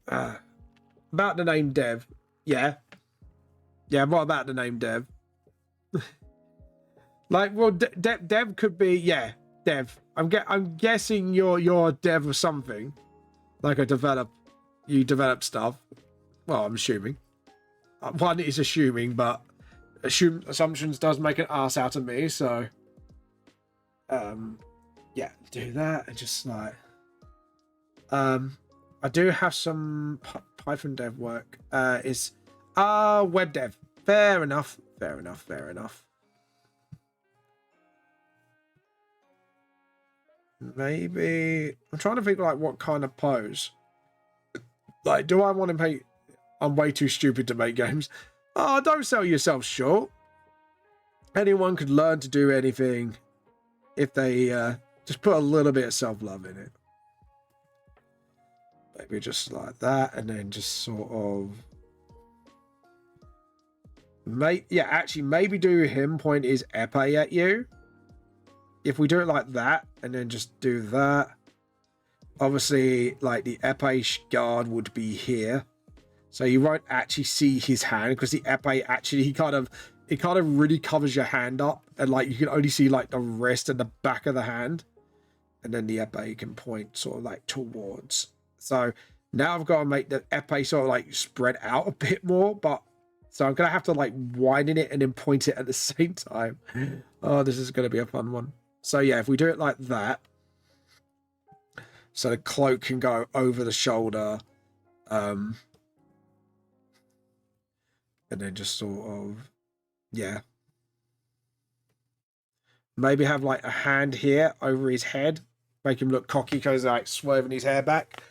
about the name Dev. Yeah, what about the name Dev? Like, well, Dev could be, yeah, Dev. I'm guessing you're a dev of something, like you develop stuff. Well, I'm assuming. One is assuming, but assumptions does make an ass out of me, so yeah, do that. And just like I do have some Python dev work. Is web dev. Fair enough. Maybe I'm trying to think like what kind of pose. Like, do I want to make, I'm way too stupid to make games. Oh, don't sell yourself short. Anyone could learn to do anything if they just put a little bit of self-love in it. Maybe just like that, and then just sort of maybe do him point his epee at you. If we do it like that, and then just do that, obviously like the epee guard would be here. So you won't actually see his hand, because the epee actually, it kind of really covers your hand up, and like you can only see like the wrist and the back of the hand, and then the epee can point sort of like towards. So now I've got to make the epee sort of like spread out a bit more, but so I'm gonna have to like widen it and then point it at the same time. Oh, this is gonna be a fun one. So yeah, if we do it like that, so the cloak can go over the shoulder, and then just sort of, yeah. Maybe have like a hand here over his head, make him look cocky because like swerving his hair back.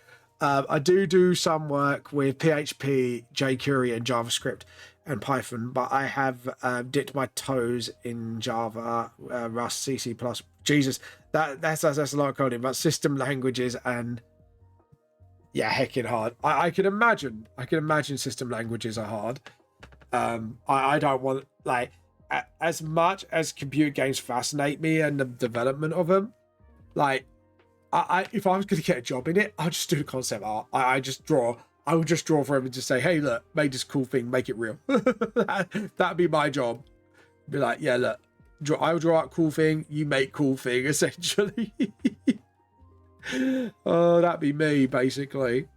I do some work with PHP, jQuery, and JavaScript and Python, but I have dipped my toes in Java, Rust, CC++. Jesus, that's a lot of coding, but system languages and yeah, heckin' hard. I can imagine system languages are hard. I don't want, like, as much as computer games fascinate me and the development of them, like, if I was going to get a job in it, I'll just do the concept art. I just draw I would just draw for him and just say, hey, look, make this cool thing, make it real. That'd be my job. Be like, yeah, look, I'll draw out cool thing, you make cool thing, essentially. Oh, that'd be me, basically.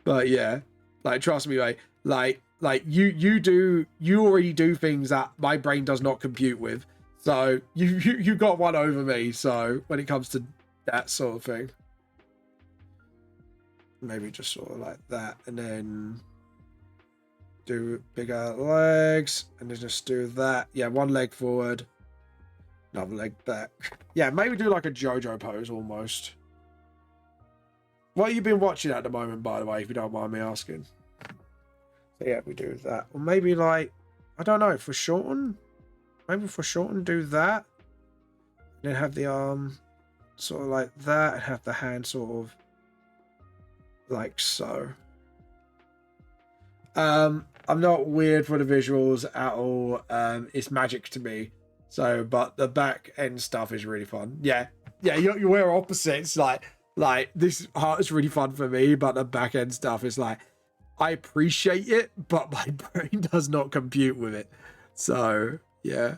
But yeah, like, trust me, mate, like you already do things that my brain does not compute with. So you got one over me. So when it comes to that sort of thing, maybe just sort of like that, and then do bigger legs, and then just do that. Yeah, one leg forward, another leg back. Yeah, maybe do like a JoJo pose almost. What have you been watching at the moment, by the way, if you don't mind me asking? So yeah, we do that. Or maybe like, I don't know, for shorten? Maybe for shorten, do that. And then have the arm sort of like that, and have the hand sort of like so. I'm not weird for the visuals at all. It's magic to me. So, but the back end stuff is really fun. Yeah, we're opposites. Like this part is really fun for me, but the back end stuff is like, I appreciate it, but my brain does not compute with it. So yeah.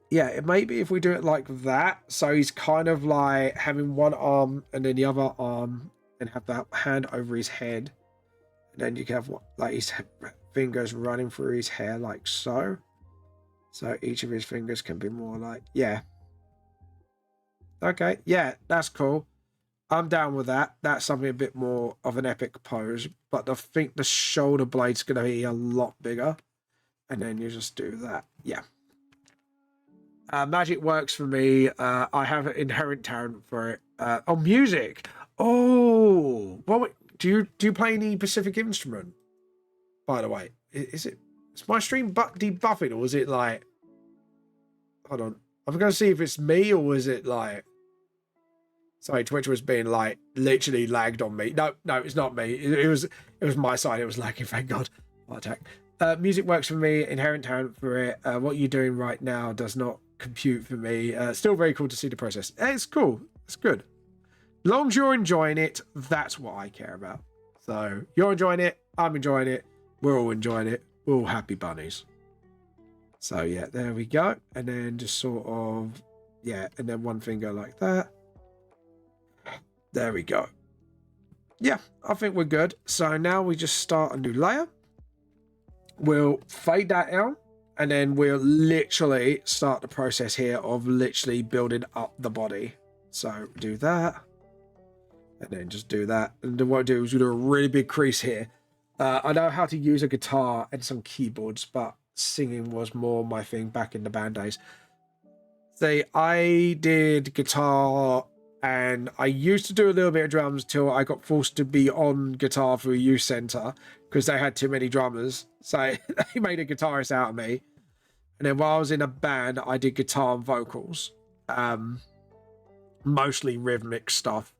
Yeah, maybe if we do it like that, so he's kind of like having one arm and then the other arm, and have that hand over his head, and then you can have like his fingers running through his hair like so. So each of his fingers can be more like, yeah. Okay, yeah, that's cool. I'm down with that. That's something a bit more of an epic pose, but I think the shoulder blade's going to be a lot bigger. And then you just do that. Yeah. Magic works for me. I have an inherent talent for it. Oh, music. Oh, well, do you play any specific instrument? By the way, is my stream debuffing, or is it like? Hold on, I'm gonna see if it's me, or is it like? Sorry, Twitch was being like literally lagged on me. No, it's not me. It was my side. It was lagging. Thank God. Heart attack. Music works for me. Inherent talent for it. What you're doing right now does not compute for me. Still very cool to see the process. It's cool. It's good. As long as you're enjoying it, that's what I care about. So you're enjoying it. I'm enjoying it. We're all enjoying it. We're all happy bunnies. So yeah, there we go. And then just sort of, yeah, and then one finger like that. There we go. Yeah, I think we're good. So now we just start a new layer. We'll fade that out, and then we'll literally start the process here of literally building up the body. So do that, and then just do that. And then what I do is we do a really big crease here. I know how to use a guitar and some keyboards, but singing was more my thing back in the band days. So I did guitar, and I used to do a little bit of drums till I got forced to be on guitar for a youth centre because they had too many drummers. So they made a guitarist out of me. And then while I was in a band, I did guitar and vocals. Mostly rhythmic stuff.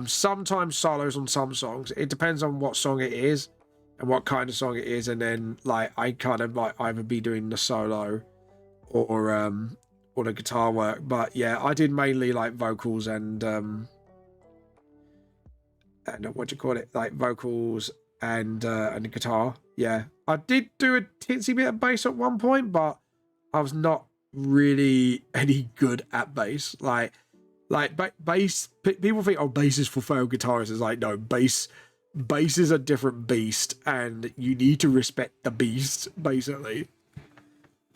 Sometimes solos on some songs. It depends on what song it is and what kind of song it is. And then like I kind of like either be doing the solo or the guitar work. But yeah, I did mainly like vocals and what do you call it? Like vocals and the guitar. Yeah, I did do a tinsy bit of bass at one point, but I was not really any good at bass. Like bass, people think, oh, bass is for failed guitarists. It's like, no, bass is a different beast, and you need to respect the beast, basically.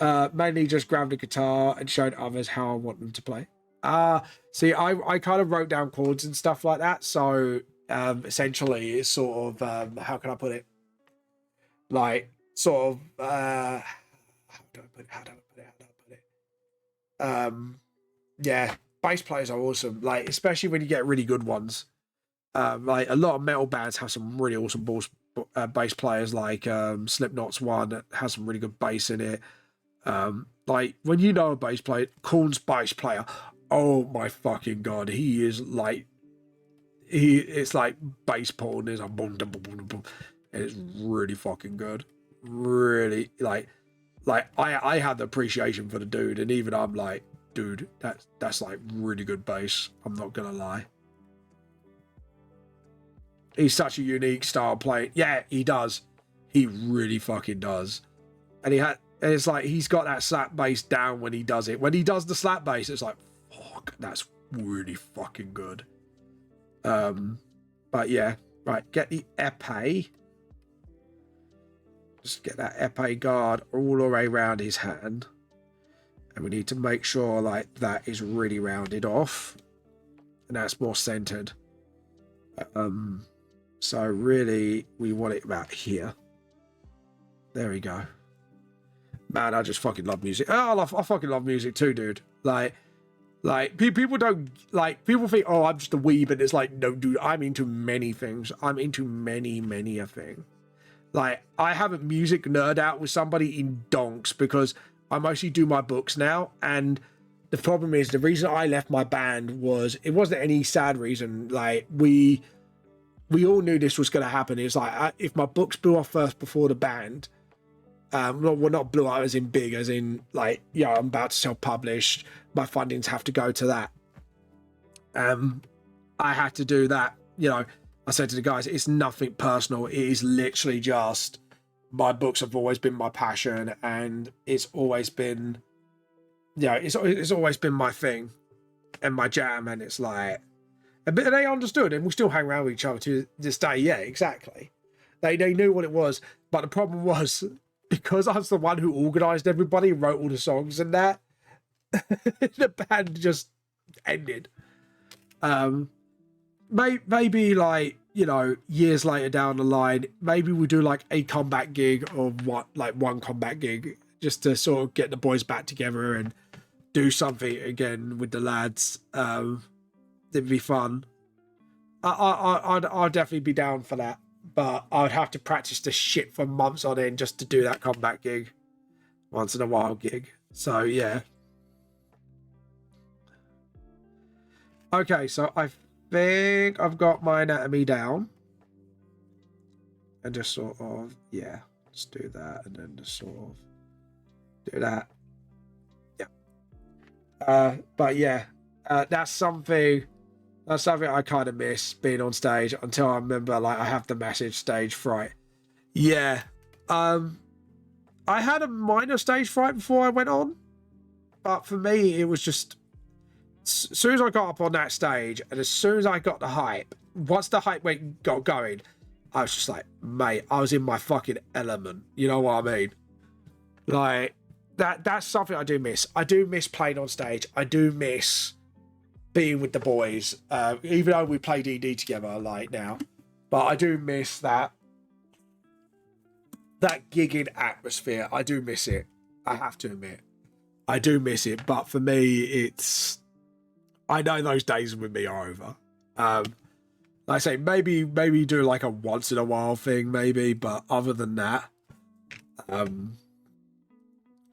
Mainly just grabbed a guitar and showed others how I want them to play. See, I kind of wrote down chords and stuff like that. So essentially, it's sort of how can I put it? Like sort of how do I put it? Yeah, bass players are awesome. Like especially when you get really good ones. Like a lot of metal bands have some really awesome bass players. Like Slipknot's one that has some really good bass in it. Like when you know a bass player, Korn's bass player, oh my fucking god, he is like it's like bass porn. There's a boom, boom, boom, boom, and it's really fucking good. Really like I had the appreciation for the dude, and even I'm like dude, that's like really good bass. I'm not gonna lie. He's such a unique style playing. Yeah, he does. He really fucking does. And it's like he's got that slap bass down when he does it. When he does the slap bass, it's like, fuck, that's really fucking good. But yeah, right, get the épée. Just get that épée guard all the way around his hand. And we need to make sure like that is really rounded off. And that's more centered. So really, we want it about here. There we go. Man, I just fucking love music. Oh, I fucking love music too, dude. Like people don't like. People think, oh, I'm just a weeb, and it's like, no, dude. I'm into many things. I'm into many a thing. Like I have a music nerd out with somebody in donks because I mostly do my books now, and the problem is the reason I left my band was it wasn't any sad reason. Like we all knew this was going to happen. It's like if my books blew off first before the band. Well, not blew out as in big, as in like, yeah, I'm about to self-publish. My fundings have to go to that. I had to do that. You know, I said to the guys, it's nothing personal. It is literally just my books have always been my passion, and it's always been, yeah, it's always been my thing and my jam. And it's like, but they understood, and we still hang around with each other to this day. Yeah, exactly. They knew what it was, but the problem was, because I was the one who organised everybody, wrote all the songs and that, the band just ended. Maybe like, you know, years later down the line, maybe we do like a comeback gig or one comeback gig just to sort of get the boys back together and do something again with the lads. It'd be fun. I'd definitely be down for that. But I'd have to practice the shit for months on end just to do that comeback gig. Once in a while gig. So, yeah. Okay, so I think I've got my anatomy down. And just sort of, yeah, just do that. And then just sort of do that. Yeah. But, yeah, that's something I kind of miss, being on stage, until I remember, like, I have the massive stage fright. Yeah. I had a minor stage fright before I went on. But for me, it was just, as soon as I got up on that stage, and as soon as I got the hype, once the hype got going, I was just like, mate, I was in my fucking element. You know what I mean? Like, that's something I do miss. I do miss playing on stage. I do miss being with the boys, even though we play D&D together like now, but I do miss that gigging atmosphere. I do miss it. I have to admit, I do miss it. But for me, it's, I know those days with me are over. Like I say, maybe do like a once in a while thing, maybe, but other than that,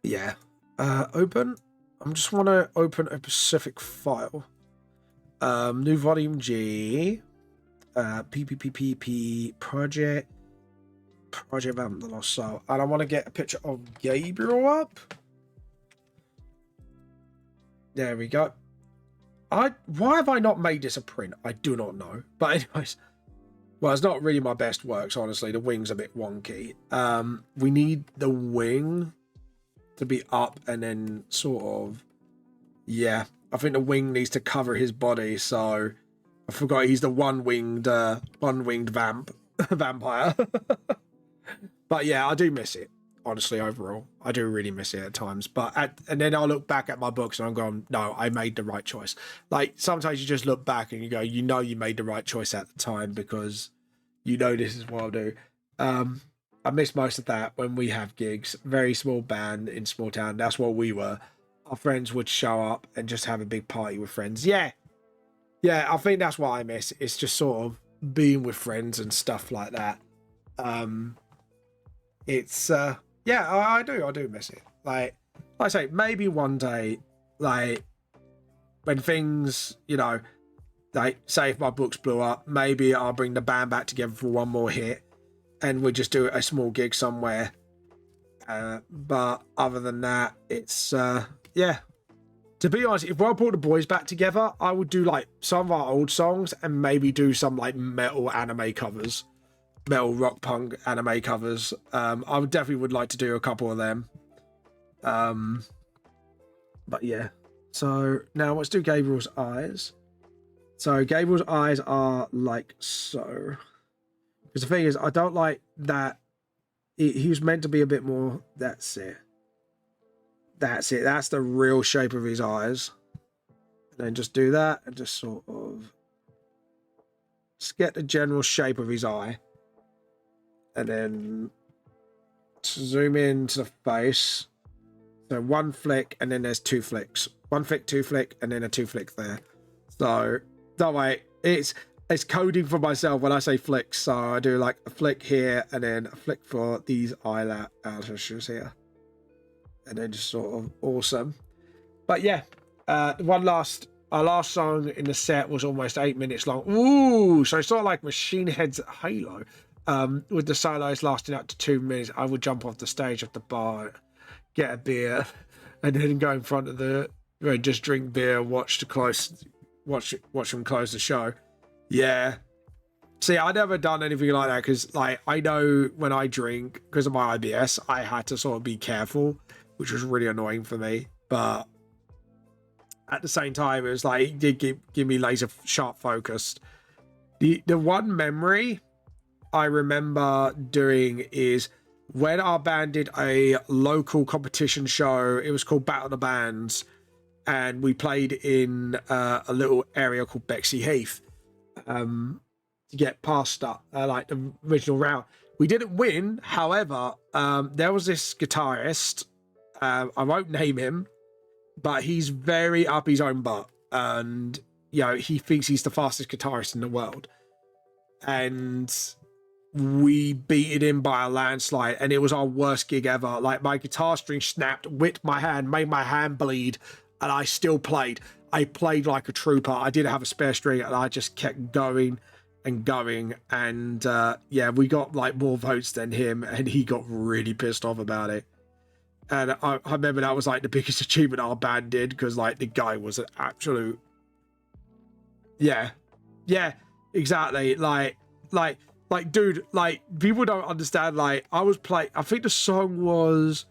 yeah. Open. I just want to open a specific file. New volume G, PPPPP project Vamp the Lost Soul, and I want to get a picture of Gabriel up. There we go. Why have I not made this a print? I do not know. But anyways, well, it's not really my best works, honestly. The wing's a bit wonky. We need the wing to be up and then sort of, yeah. I think the wing needs to cover his body, so I forgot he's the one-winged vampire. But yeah, I do miss it, honestly, overall. I do really miss it at times. But and then I'll look back at my books and I'm going, no, I made the right choice. Like, sometimes you just look back and you go, you know you made the right choice at the time because you know this is what I'll do. I miss most of that when we have gigs. Very small band in small town. That's what we were. Our friends would show up and just have a big party with friends. Yeah, I think that's what I miss. It's just sort of being with friends and stuff like that. It's yeah, I do miss it. Like I say, maybe one day, like when things, you know, like say if my books blew up, maybe I'll bring the band back together for one more hit and we'll just do a small gig somewhere. But other than that, it's yeah, To be honest, if I brought the boys back together, I would do like some of our old songs and maybe do some like metal anime covers, metal rock punk anime covers. I would definitely would like to do a couple of them. But yeah. So now let's do Gabriel's eyes. So Gabriel's eyes are like so. Because the thing is, I don't like that. He was meant to be a bit more. That's it. That's it. That's the real shape of his eyes. And then just do that and just sort of just get the general shape of his eye. And then zoom into the face. So one flick and then there's two flicks. One flick, two flick, and then a two flick there. So don't wait. It's coding for myself when I say flicks. So I do like a flick here and then a flick for these eyelashes here. And then just sort of awesome. But yeah, our last song in the set was almost 8 minutes long. Ooh, so it's sort of like Machine Head's Halo. With the solos lasting up to 2 minutes, I would jump off the stage at the bar, get a beer, and then go in front of the just drink beer, watch them close the show. Yeah. See, I never done anything like that because, like, I know when I drink because of my IBS, I had to sort of be careful, which was really annoying for me. But at the same time, it was like it did give me laser sharp focused. The one memory I remember doing is when our band did a local competition show. It was called Battle of the Bands, and we played in a little area called Bexley Heath to get past like the original round. We didn't win, however. There was this guitarist. I won't name him, but he's very up his own butt, and he thinks he's the fastest guitarist in the world, and we beat him by a landslide, and it was our worst gig ever. Like, my guitar string snapped, whipped my hand, made my hand bleed, and I still played. I played like a trooper. I didn't have a spare string, and I just kept going and going, and we got like more votes than him, and he got really pissed off about it. And I remember that was like the biggest achievement our band did, because like the guy was an absolute exactly like dude, like, people don't understand. Like, I was playing, I think the song was,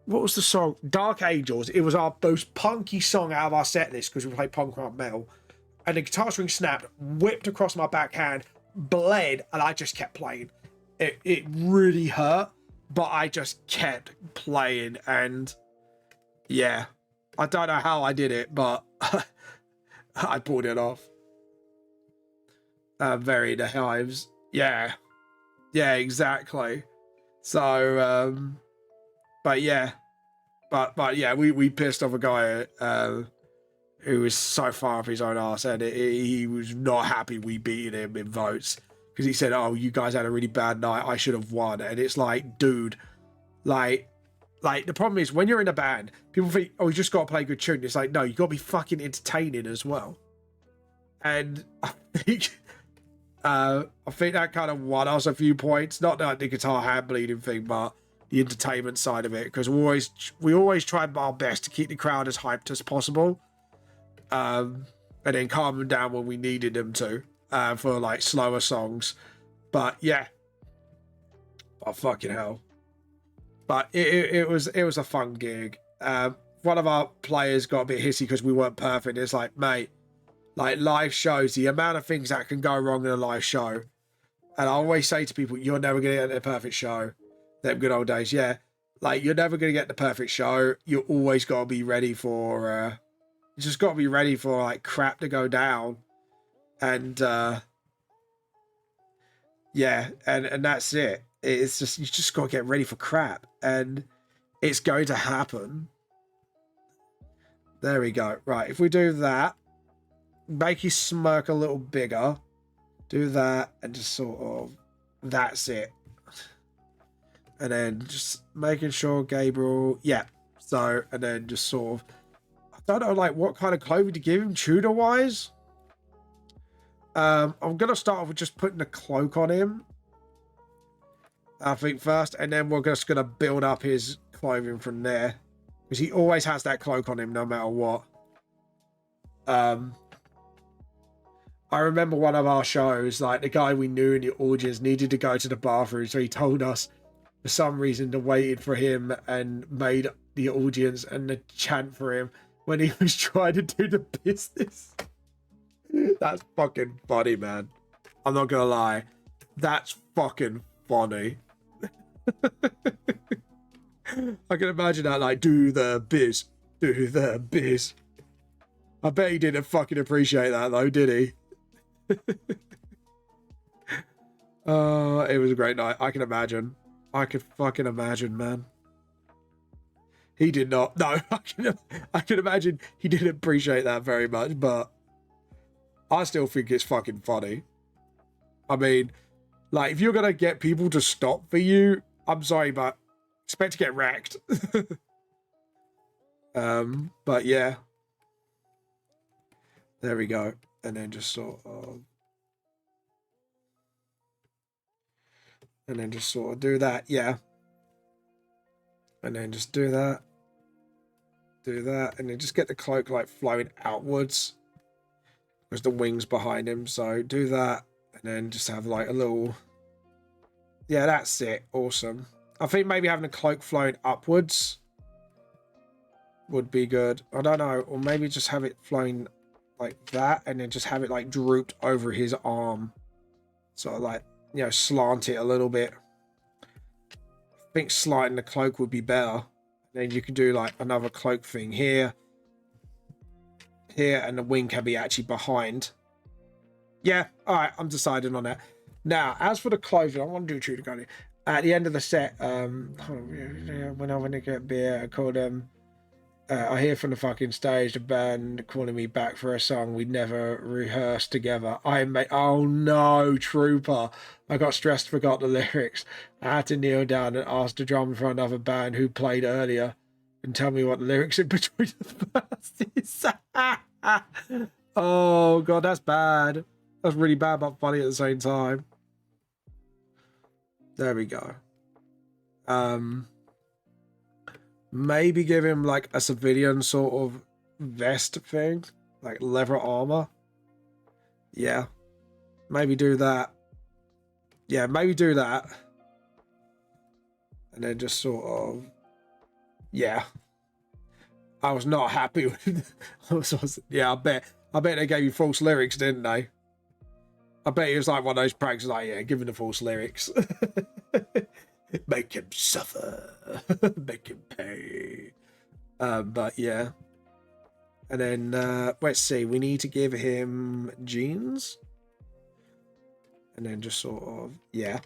what was the song? Dark Angels. It was our most punky song out of our set list because we played punk rock metal, and the guitar string snapped, whipped across my backhand, bled, and I just kept playing. It really hurt, but I just kept playing, and yeah, I don't know how I did it, but I pulled it off. Very the hives. Yeah, exactly. So, but yeah, we pissed off a guy who was so far up his own arse, and he was not happy we beat him in votes because he said, "Oh, you guys had a really bad night. I should have won." And it's like, dude, like the problem is when you're in a band, people think, "Oh, you just got to play a good tune." It's like, no, you got to be fucking entertaining as well. And I think that kind of won us a few points. Not like the guitar hand bleeding thing, but the entertainment side of it, because we always try our best to keep the crowd as hyped as possible, and then calm them down when we needed them to, for like slower songs. But yeah, oh fucking hell! But it was a fun gig. One of our players got a bit hissy because we weren't perfect. It's like, mate, like, live shows, the amount of things that can go wrong in a live show. And I always say to people, you're never going to get the perfect show. Them good old days, yeah. Like, you're never going to get the perfect show. You always got to be ready for, you just got to be ready for, like, crap to go down. And, and that's it. It's just, you just got to get ready for crap. And it's going to happen. There we go. Right, if we do that, make you smirk a little bigger, do that, and just sort of, that's it. And then just making sure Gabriel, so, and then just sort of, I don't know, like, what kind of clothing to give him Tudor wise. I'm gonna start off with just putting a cloak on him, I think, first, and then we're just gonna build up his clothing from there, because he always has that cloak on him no matter what. I remember one of our shows, like the guy we knew in the audience needed to go to the bathroom, so he told us for some reason to waited for him and made the audience and the chant for him when he was trying to do the business. That's fucking funny, man. I'm not gonna lie. That's fucking funny. I can imagine that, like, do the biz. Do the biz. I bet he didn't fucking appreciate that, though, did he? It was a great night. I can imagine. I could fucking imagine, man. He did not. No, I can imagine he didn't appreciate that very much, but I still think it's fucking funny. I mean, like, if you're gonna get people to stop for you, I'm sorry, but expect to get wrecked. But yeah. There we go. And then just sort of... And then just sort of do that, yeah. And then just do that. Do that. And then just get the cloak, like, flowing outwards. There's the wings behind him, so do that. And then just have, like, a little... Yeah, that's it. Awesome. I think maybe having a cloak flowing upwards would be good. I don't know. Or maybe just have it flowing like that and then just have it like drooped over his arm. Sort of like, you know, slant it a little bit. I think slanting the cloak would be better. Then you can do like another cloak thing here. Here, and the wing can be actually behind. Yeah, alright, I'm deciding on that. Now, as for the clothing, I want to do True to Gunny. At the end of the set, when I went to get beer, I called I hear from the fucking stage the band calling me back for a song we'd never rehearsed together. Oh no, Trooper. I got stressed, forgot the lyrics. I had to kneel down and ask the drummer for another band who played earlier and tell me what the lyrics in between the verses. Oh god, that's bad. That's really bad but funny at the same time. There we go. Maybe give him like a civilian sort of vest thing, like leather armor. Yeah, maybe do that. Yeah, maybe do that. And then just sort of, yeah. I was not happy with. Yeah, I bet they gave you false lyrics, didn't they? I bet it was like one of those pranks, like, yeah, give him the false lyrics. Make him suffer. Make him pay. But yeah. And then, let's see. We need to give him jeans. And then just sort of, yeah.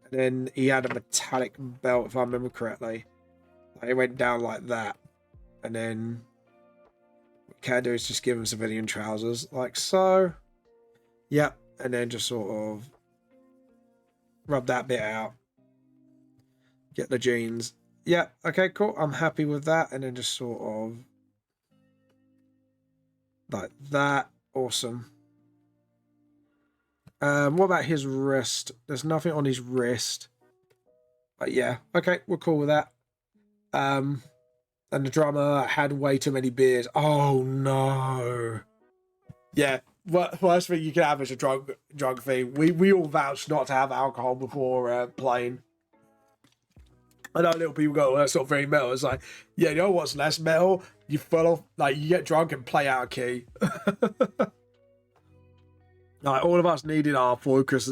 And then he had a metallic belt, if I remember correctly. Like, it went down like that. And then what we can do is just give him civilian trousers, like so. Yep. And then just sort of rub that bit out. Get the jeans. Yeah, okay, cool. I'm happy with that. And then just sort of like that. Awesome. What about his wrist? There's nothing on his wrist. But yeah, okay, we're cool with that. And the drummer had way too many beers. Oh no. Yeah, worst thing you can have is a drunk thing. We all vouched not to have alcohol before playing. I know little people go, well, that's not very metal. It's like, yeah, you know what's less metal? You fall off, like, you get drunk and play out of key. Like, all of us needed our focus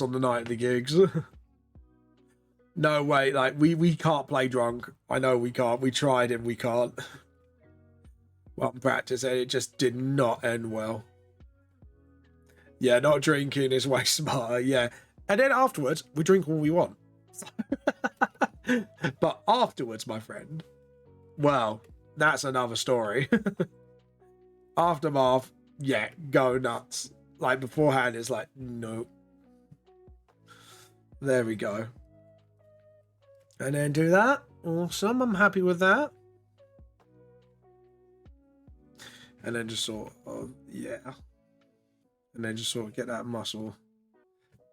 on the night of the gigs. No way, like, we can't play drunk. I know we can't. We tried and we can't. One practice and it just did not end well. Yeah, not drinking is way smarter, yeah. And then afterwards, we drink all we want. But afterwards, my friend, well, that's another story. Aftermath, yeah, go nuts. Like beforehand, it's like, nope. There we go. And then do that. Awesome, I'm happy with that. And then just sort of, yeah. And then just sort of get that muscle.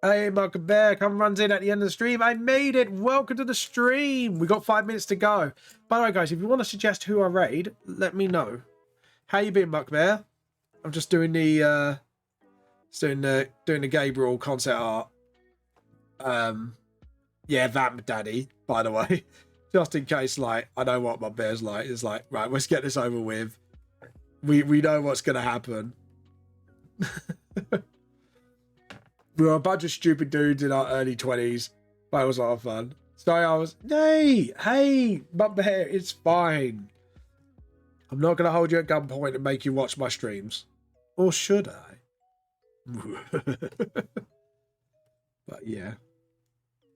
Hey, Mark Bear, come runs in at the end of the stream. I made it. Welcome to the stream. We got 5 minutes to go. By the way, guys, if you want to suggest who I raid, let me know. How you been, Muckbear? I'm just doing the doing the Gabriel concept art. Yeah, Vamp Daddy, by the way. Just in case, like, I know what my bear's like. It's like, right, let's get this over with. We know what's gonna happen. We were a bunch of stupid dudes in our early 20s, but it was a lot of fun. So I was, hey, my bear, it's fine. I'm not gonna hold you at gunpoint and make you watch my streams. Or should I? But yeah.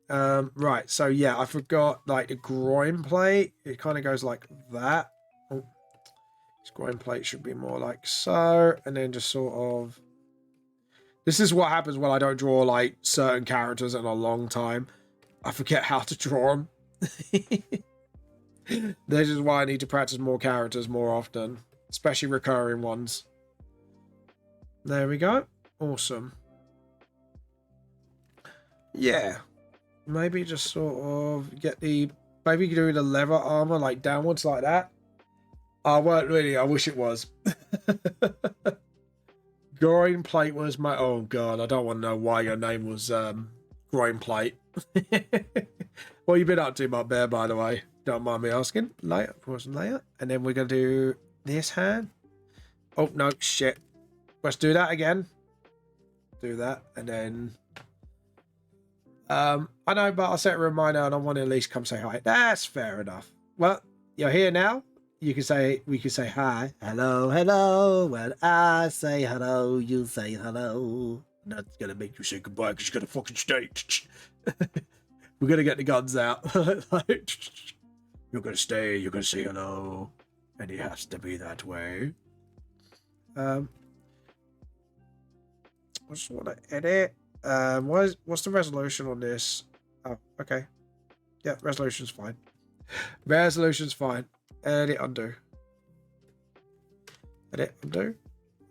Right, so yeah, I forgot, like, the groin plate. It kind of goes like that. Oh, this groin plate should be more like so, and then just sort of... This is what happens when I don't draw, like, certain characters in a long time. I forget how to draw them. This is why I need to practice more characters more often, especially recurring ones. There we go. Awesome. Yeah. Maybe just sort of get the... Maybe do the leather armor, like, downwards like that. Oh, well, really, I wish it was. Groin plate was my... Oh, God, I don't want to know why your name was Groin Plate. What you been up to, my bear, by the way? Don't mind me asking. Later, of course, later. And then we're going to do this hand. Oh, no, shit. Let's do that again. Do that, and then... I know, but I'll set a reminder and I want to at least come say hi. That's fair enough. Well, you're here now. We can say hi. Hello. When I say hello, you say hello. That's gonna make you say goodbye because you're gonna fucking stay. We're gonna get the guns out. You're gonna stay, you're gonna say hello. And it has to be that way. I just want to edit. What's the resolution on this? Oh, okay. Yeah, resolution's fine. Resolution's fine. Edit, undo. Edit, undo.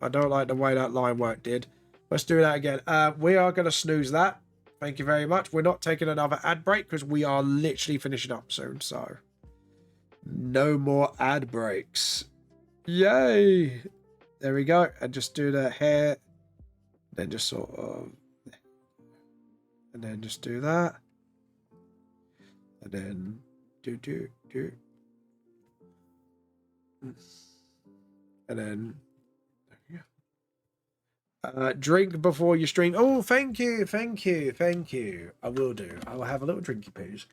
I don't like the way that line work did. Let's do that again. We are going to snooze that. Thank you very much. We're not taking another ad break because we are literally finishing up soon. So, no more ad breaks. Yay! There we go. And just do the hair. Then just sort of... And then just do that. And then do. And then there you go. Drink before you stream. Oh, thank you. I will do. I will have a little drinky please.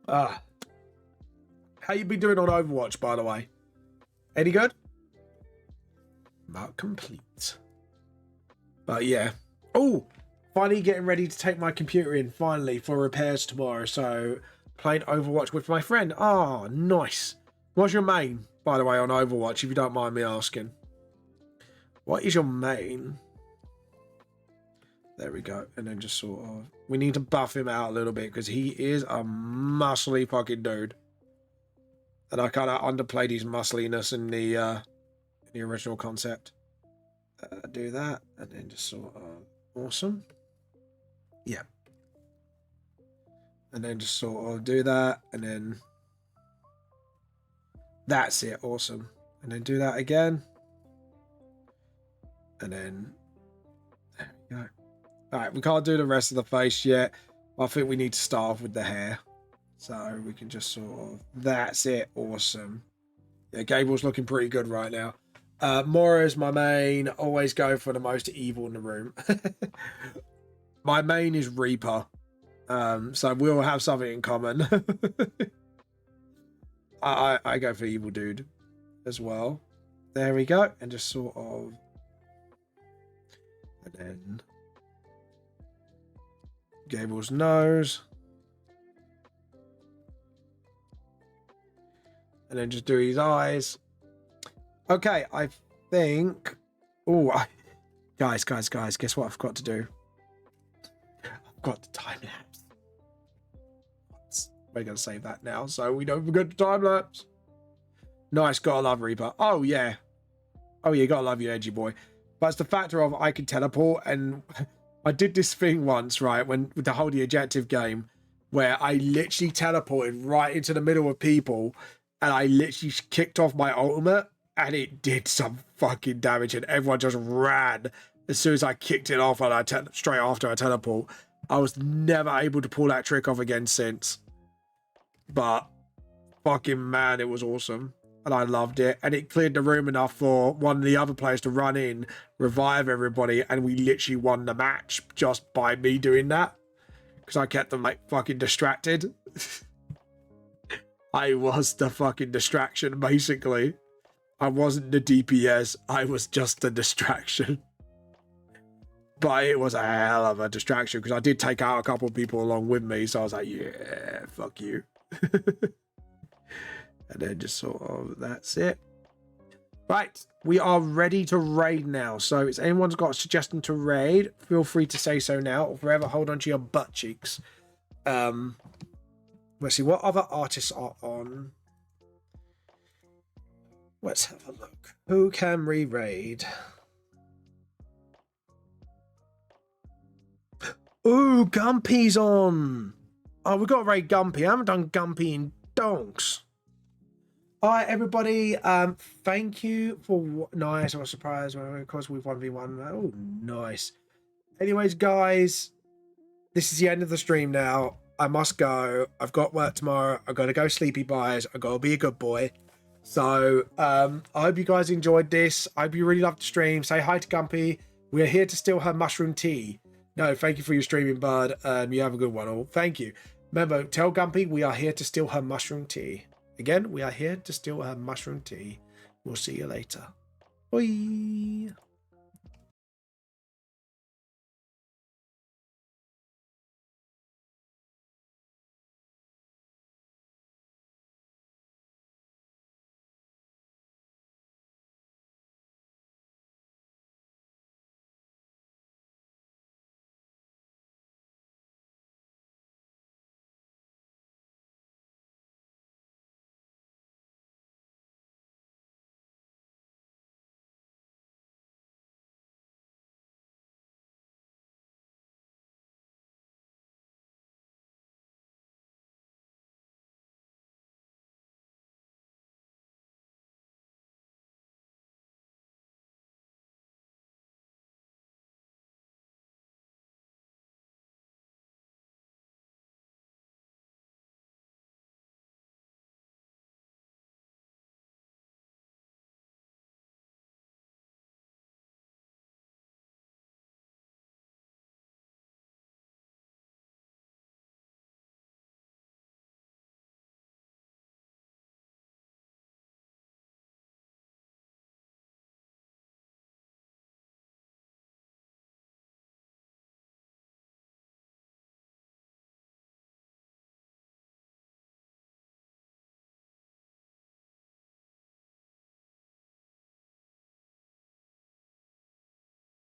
How you been doing on Overwatch, by the way? Any good? Not complete. But yeah. Oh, finally getting ready to take my computer in finally for repairs tomorrow. So playing Overwatch with my friend. Oh, nice. What's your main, by the way, on Overwatch, if you don't mind me asking? What is your main? There we go. And then just sort of... We need to buff him out a little bit because he is a muscly fucking dude. And I kind of underplayed his muscliness in the original concept. Do that. And then just sort of... Awesome. Yeah. And then just sort of do that. And then... That's it. Awesome. And then do that again. And then... There we go. Alright, we can't do the rest of the face yet. I think we need to start off with the hair. So we can just sort of... That's it. Awesome. Yeah, Gable's looking pretty good right now. Mora's my main. Always go for the most evil in the room. My main is Reaper. So we'll have something in common. I go for Evil Dude as well. There we go. And just sort of... And then... Gable's nose. And then just do his eyes. Okay, I think... Oh, guys, guess what I've got to do? I've got the time lapse. We're going to save that now so we don't forget the time lapse. Nice, gotta love Reaper. Oh, yeah. Oh, yeah, gotta love you, edgy boy. But it's the factor of I can teleport, and I did this thing once, right, when with the whole the objective game, where I literally teleported right into the middle of people, and I literally kicked off my ultimate, and it did some fucking damage, and everyone just ran as soon as I kicked it off, and straight after I teleport. I was never able to pull that trick off again since. But fucking man, it was awesome. And I loved it. And it cleared the room enough for one of the other players to run in, revive everybody, and we literally won the match just by me doing that. Because I kept them like fucking distracted. I was the fucking distraction, basically. I wasn't the DPS, I was just the distraction. But it was a hell of a distraction because I did take out a couple of people along with me, so I was like, yeah, fuck you. And then just sort of, that's it. Right, we are ready to raid now. So if anyone's got a suggestion to raid, feel free to say so now, or forever hold on to your butt cheeks. Let's see, what other artists are on? Let's have a look. Who can we raid? Ooh, Gumpy's on. Oh, we've got to raid Gumpy. I haven't done Gumpy in donks. All right, everybody. Thank you for... Nice. I was surprised because we've 1v1. Oh, nice. Anyways, guys, this is the end of the stream now. I must go. I've got work tomorrow. I've got to go sleepy buys. I've got to be a good boy. So, I hope you guys enjoyed this. I hope you really loved the stream. Say hi to Gumpy. We are here to steal her mushroom tea. No, thank you for your streaming, bud. You have a good one all. Thank you. Remember, tell Gumpy we are here to steal her mushroom tea. Again, we are here to steal her mushroom tea. We'll see you later. Bye.